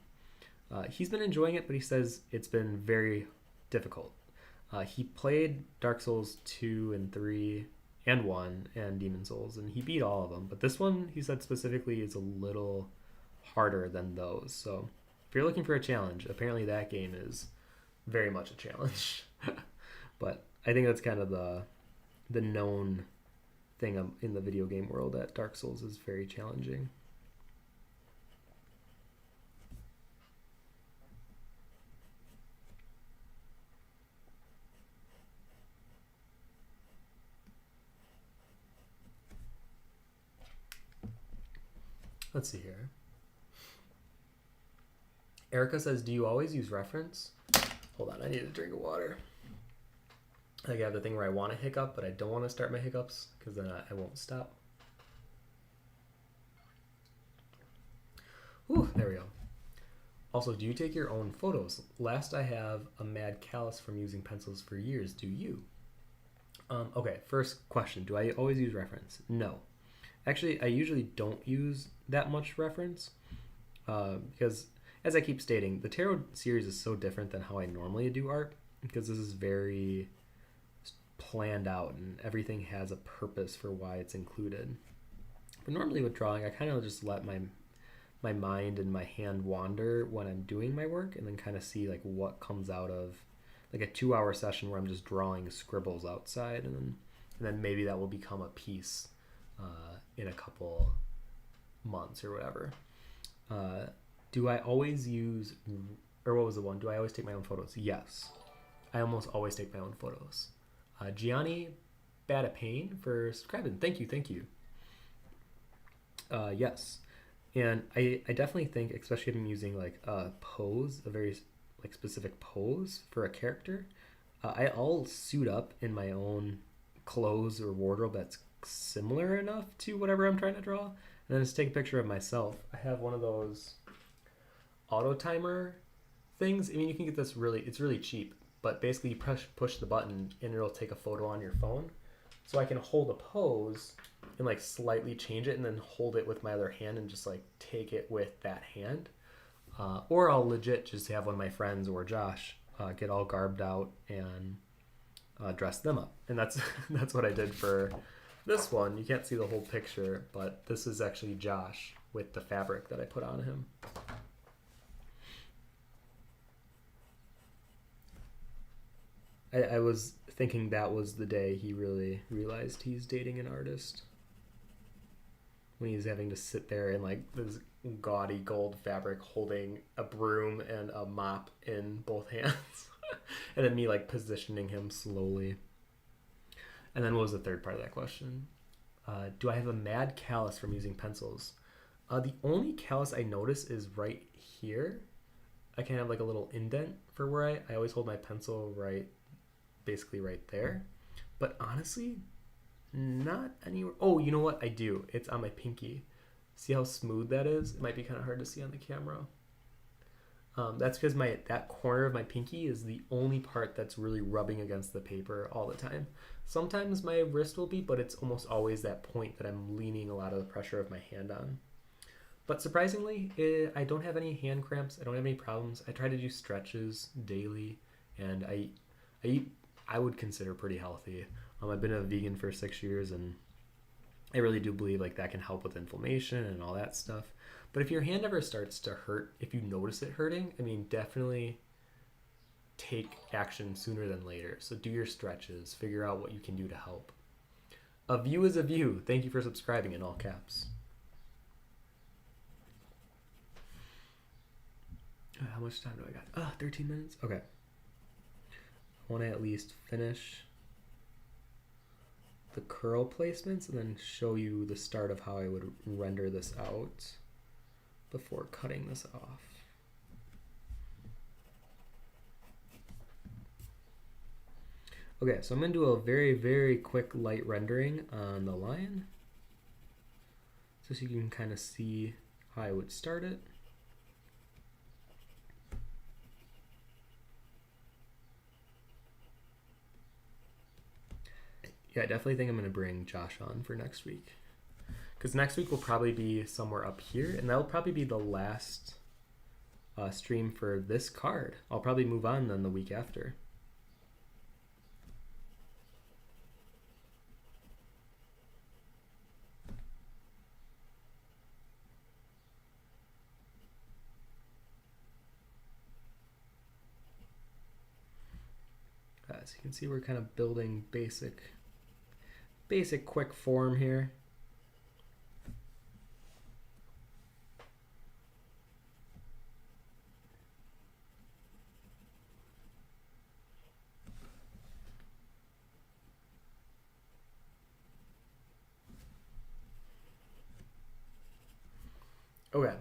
he's been enjoying it, but he says it's been very difficult. He played Dark Souls 2 and 3 and 1 and Demon Souls, and he beat all of them. But this one, he said specifically, is a little harder than those. So if you're looking for a challenge, apparently that game is very much a challenge. But I think that's kind of the known thing in the video game world, that Dark Souls is very challenging. Let's see here. Erica says, do you always use reference? Hold on, I need a drink of water. I have the thing where I want to hiccup, but I don't want to start my hiccups, because then I won't stop. Whew, there we go. Also, do you take your own photos? Last I have a mad callus from using pencils for years. Do you? Okay, first question. Do I always use reference? No. Actually, I usually don't use that much reference because, as I keep stating, the tarot series is so different than how I normally do art, because this is very planned out and everything has a purpose for why it's included. But normally with drawing, I kind of just let my mind and my hand wander when I'm doing my work, and then kind of see like what comes out of like a 2-hour session where I'm just drawing scribbles outside, and then maybe that will become a piece in a couple months or whatever. Do I always use, or what was the one? Do I always take my own photos? Yes. I almost always take my own photos. Gianni Badapane for subscribing. Thank you. Yes. And I definitely think, especially if I'm using like a pose, a very like specific pose for a character, I'll suit up in my own clothes or wardrobe that's similar enough to whatever I'm trying to draw, and then just take a picture of myself. I have one of those auto timer things. I mean, you can get this it's really cheap, but basically you push the button and it'll take a photo on your phone. So I can hold a pose and like slightly change it and then hold it with my other hand and just like take it with that hand. Or I'll legit just have one of my friends or Josh get all garbed out and dress them up. And that's what I did for this one. You can't see the whole picture, but this is actually Josh with the fabric that I put on him. I was thinking that was the day he really realized he's dating an artist. When he's having to sit there in like this gaudy gold fabric holding a broom and a mop in both hands. And then me like positioning him slowly. And then what was the third part of that question? Do I have a mad callus from using pencils? The only callus I notice is right here. I can have like a little indent for where I always hold my pencil basically right there. But honestly, Not anywhere. Oh, you know what? I do. It's on my pinky. See how smooth that is? It might be kind of hard to see on the camera. That's because that corner of my pinky is the only part that's really rubbing against the paper all the time. Sometimes my wrist will be, but it's almost always that point that I'm leaning a lot of the pressure of my hand on. But surprisingly, I don't have any hand cramps. I don't have any problems. I try to do stretches daily, and I eat. I would consider pretty healthy. I've been a vegan for 6 years, and I really do believe like that can help with inflammation and all that stuff. But if your hand ever starts to hurt, if you notice it hurting, I mean, definitely take action sooner than later. So do your stretches, figure out what you can do to help. A view is a view. Thank you for subscribing in all caps. How much time do I got? 13 minutes? Okay. I want to at least finish the curl placements and then show you the start of how I would render this out before cutting this off. Okay, so I'm going to do a very, very quick light rendering on the lion, just so you can kind of see how I would start it. Yeah, I definitely think I'm going to bring Josh on for next week. Because next week will probably be somewhere up here, and that'll probably be the last stream for this card. I'll probably move on then the week after. As you can see, we're kind of building basic quick form here. Okay,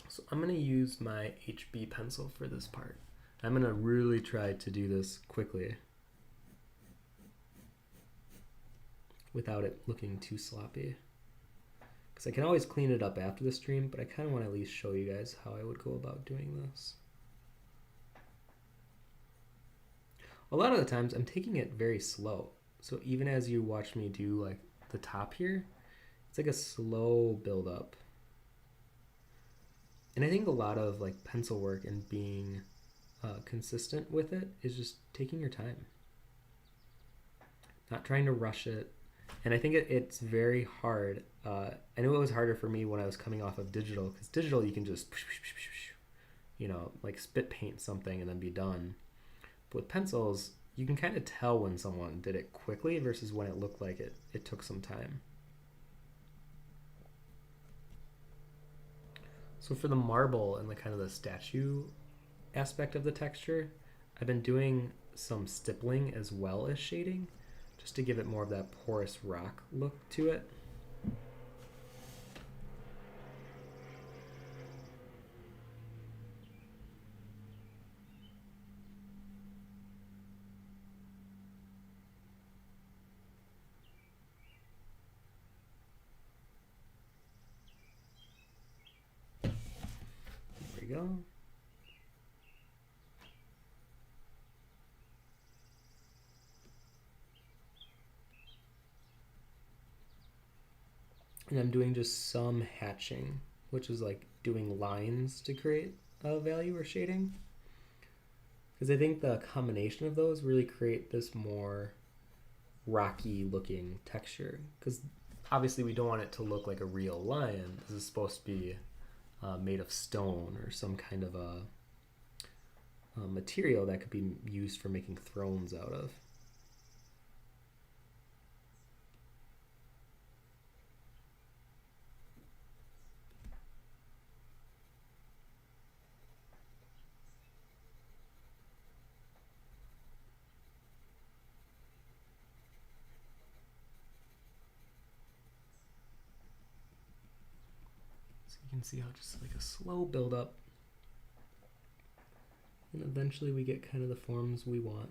so I'm going to use my HB pencil for this part. I'm going to really try to do this quickly without it looking too sloppy. Because I can always clean it up after the stream, but I kind of want to at least show you guys how I would go about doing this. A lot of the times I'm taking it very slow. So even as you watch me do like the top here, it's like a slow build up. And I think a lot of like pencil work and being consistent with it is just taking your time, not trying to rush it. And I think it's very hard. I knew it was harder for me when I was coming off of digital, because digital you can just, like spit paint something and then be done. But with pencils, you can kind of tell when someone did it quickly versus when it looked like it took some time. So for the marble and the kind of the statue aspect of the texture, I've been doing some stippling as well as shading, just to give it more of that porous rock look to it. There we go. And I'm doing just some hatching, which is like doing lines to create a value or shading. Because I think the combination of those really create this more rocky looking texture. Because obviously we don't want it to look like a real lion. This is supposed to be made of stone or some kind of a material that could be used for making thrones out of. You can see how just like a slow build up, and eventually we get kind of the forms we want.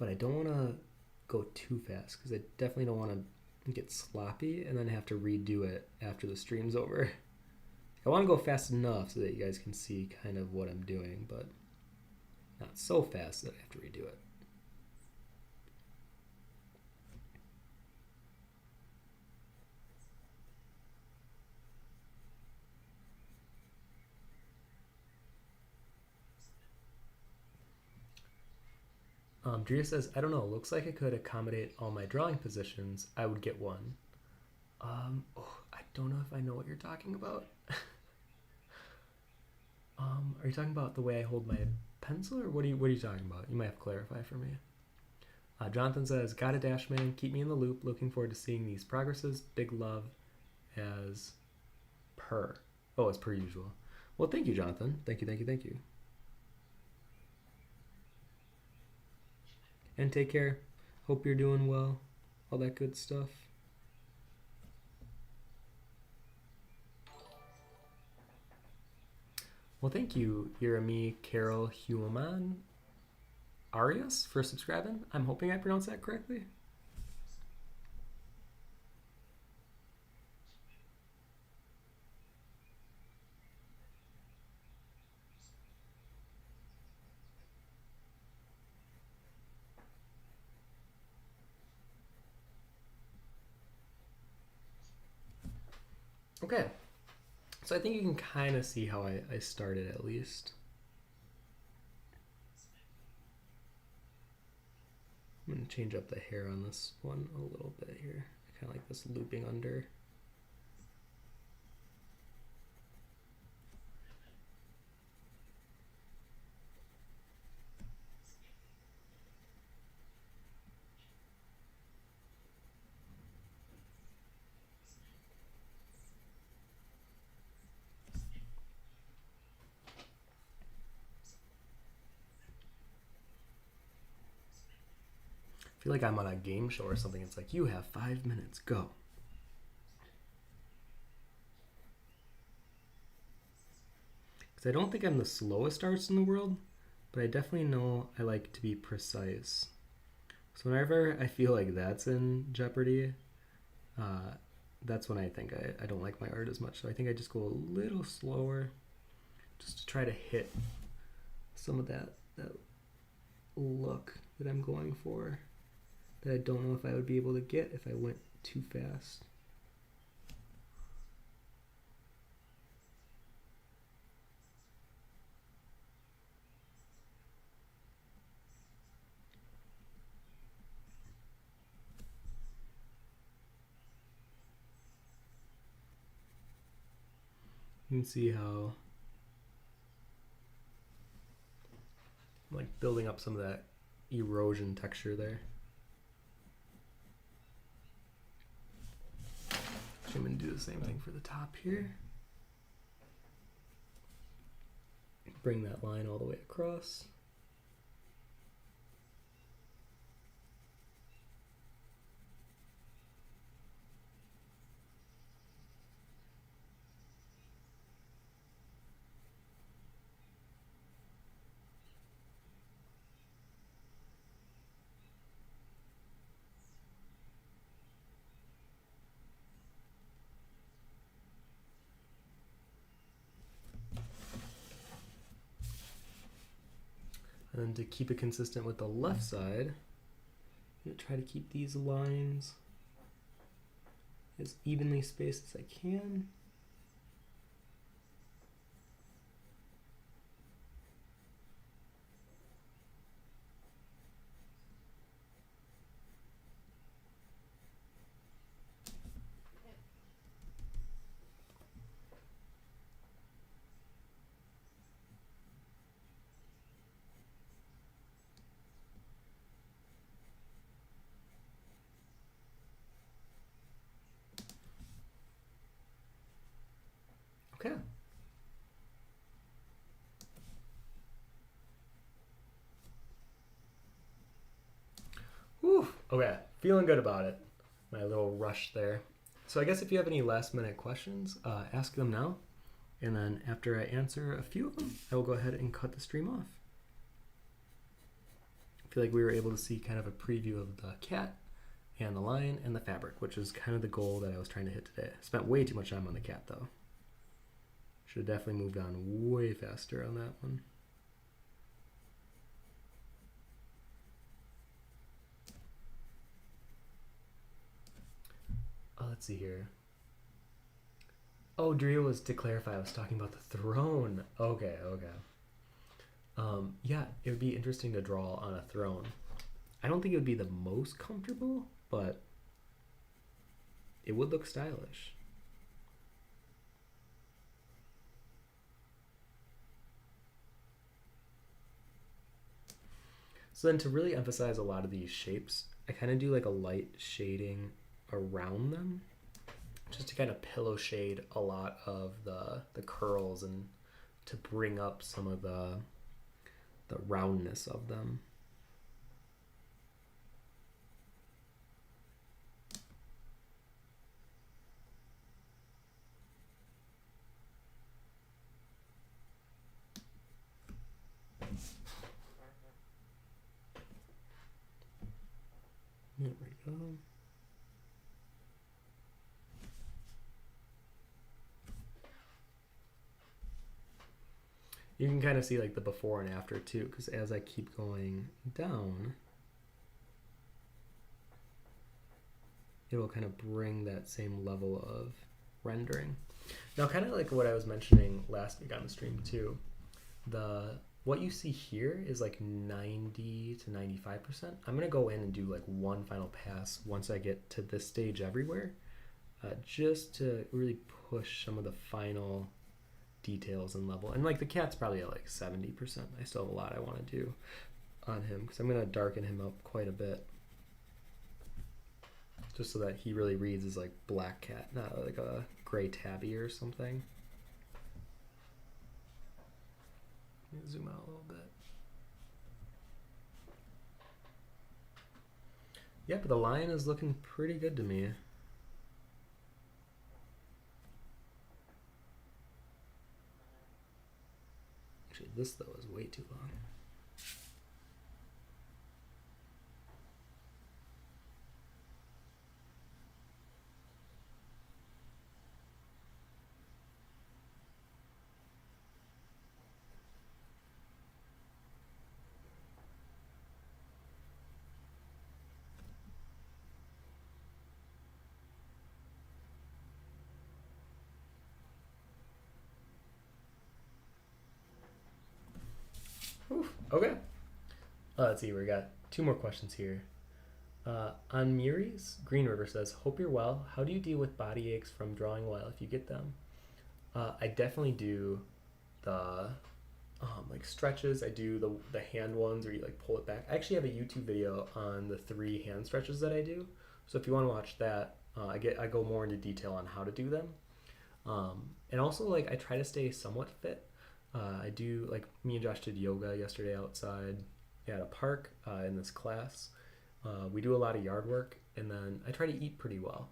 but I don't want to go too fast because I definitely don't want to get sloppy and then have to redo it after the stream's over. I want to go fast enough so that you guys can see kind of what I'm doing, but not so fast that I have to redo it. Drea says, I don't know, looks like it could accommodate all my drawing positions. I would get one. I don't know if I know what you're talking about. Are you talking about the way I hold my pencil, or what are you talking about? You might have to clarify for me. Jonathan says, got a dash man, keep me in the loop. Looking forward to seeing these progresses. Big love as per. Oh, as per usual. Well, thank you, Jonathan. Thank you. And take care. Hope you're doing well. All that good stuff. Well, thank you, Yeremi Carol Human Arias, for subscribing. I'm hoping I pronounced that correctly. Okay, so I think you can kind of see how I started at least. I'm going to change up the hair on this one a little bit here. I kind of like this looping under. I feel like I'm on a game show or something. It's like, you have 5 minutes, go. Because I don't think I'm the slowest artist in the world, but I definitely know I like to be precise. So whenever I feel like that's in jeopardy, that's when I think I don't like my art as much. So I think I just go a little slower just to try to hit some of that look that I'm going for, that I don't know if I would be able to get if I went too fast. You can see how I'm like building up some of that erosion texture there. I'm going to do the same thing for the top here. Bring that line all the way across. And then to keep it consistent with the left side, I'm going to try to keep these lines as evenly spaced as I can. Okay. Whew. Okay, feeling good about it. My little rush there. So I guess if you have any last minute questions, ask them now. And then after I answer a few of them, I will go ahead and cut the stream off. I feel like we were able to see kind of a preview of the cat and the lion and the fabric, which is kind of the goal that I was trying to hit today. I spent way too much time on the cat though. Should have definitely moved on way faster on that one. Oh, let's see here. Oh, Drea was, to clarify, I was talking about the throne. Okay. Yeah, it would be interesting to draw on a throne. I don't think it would be the most comfortable, but it would look stylish. So then to really emphasize a lot of these shapes, I kind of do like a light shading around them, just to kind of pillow shade a lot of the curls and to bring up some of the roundness of them. There we go. You can kind of see like the before and after too, because as I keep going down, it will kind of bring that same level of rendering. Now, kind of like what I was mentioning last week on the stream too, what you see here is like 90 to 95%. I'm gonna go in and do like one final pass once I get to this stage everywhere, just to really push some of the final details and level. And like the cat's probably at like 70%. I still have a lot I want to do on him because I'm gonna darken him up quite a bit, just so that he really reads as like black cat, not like a gray tabby or something. Let me zoom out a little bit. Yeah, but the lion is looking pretty good to me. Actually, this though is way too long. Okay. Let's see, we got two more questions here. On Muri's, Green River says, hope you're well. How do you deal with body aches from drawing well if you get them? I definitely do the like stretches. I do the hand ones where you like pull it back. I actually have a YouTube video on the 3 hand stretches that I do. So if you want to watch that, I go more into detail on how to do them. And also like I try to stay somewhat fit. I do, like, me and Josh did yoga yesterday outside at a park in this class. We do a lot of yard work, and then I try to eat pretty well.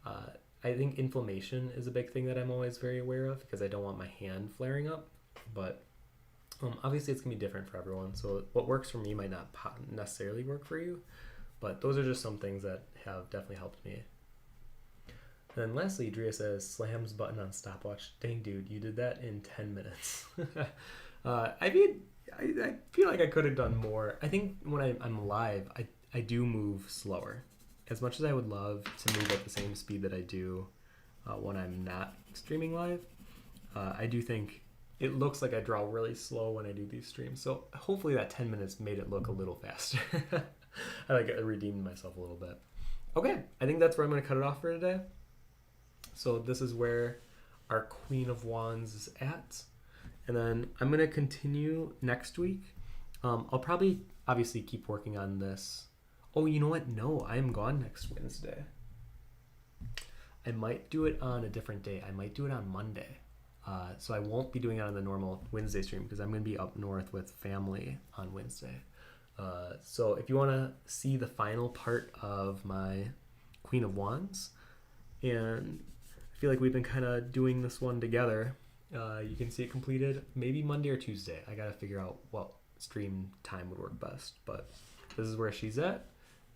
I think inflammation is a big thing that I'm always very aware of because I don't want my hand flaring up. But obviously it's going to be different for everyone. So what works for me might not necessarily work for you. But those are just some things that have definitely helped me. And then lastly, Drea says, slams button on stopwatch. Dang, dude, you did that in 10 minutes. I mean, I feel like I could have done more. I think when I'm live, I do move slower. As much as I would love to move at the same speed that I do when I'm not streaming live, I do think it looks like I draw really slow when I do these streams. So hopefully that 10 minutes made it look a little faster. I redeemed myself a little bit. Okay, I think that's where I'm going to cut it off for today. So this is where our Queen of Wands is at. And then I'm going to continue next week. I'll probably obviously keep working on this. Oh, you know what? No, I am gone next Wednesday. I might do it on a different day. I might do it on Monday. So I won't be doing it on the normal Wednesday stream because I'm going to be up north with family on Wednesday. So if you want to see the final part of my Queen of Wands, and I feel like we've been kind of doing this one together, you can see it completed maybe Monday or Tuesday. I got to figure out what stream time would work best, but this is where she's at,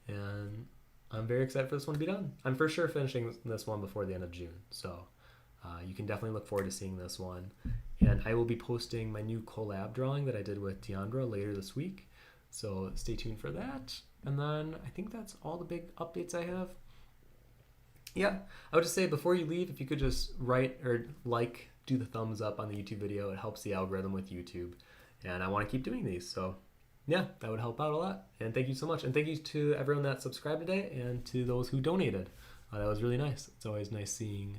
and I'm very excited for this one to be done. I'm for sure finishing this one before the end of June, so you can definitely look forward to seeing this one. And I will be posting my new collab drawing that I did with Deandra later this week, so stay tuned for that. And then I think that's all the big updates I have. Yeah, I would just say before you leave, if you could just write or do the thumbs up on the YouTube video. It helps the algorithm with YouTube, and I want to keep doing these, so yeah, that would help out a lot. And thank you so much, and thank you to everyone that subscribed today and to those who donated. That was really nice. It's always nice seeing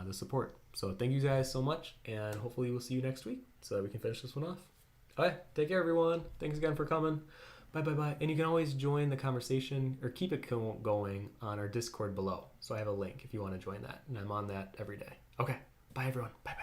the support. So thank you guys so much, and hopefully we'll see you next week so that we can finish this one off. All right, take care, everyone. Thanks again for coming. Bye. And you can always join the conversation or keep it going on our Discord below. So I have a link if you want to join that, and I'm on that every day. Okay, bye everyone. Bye.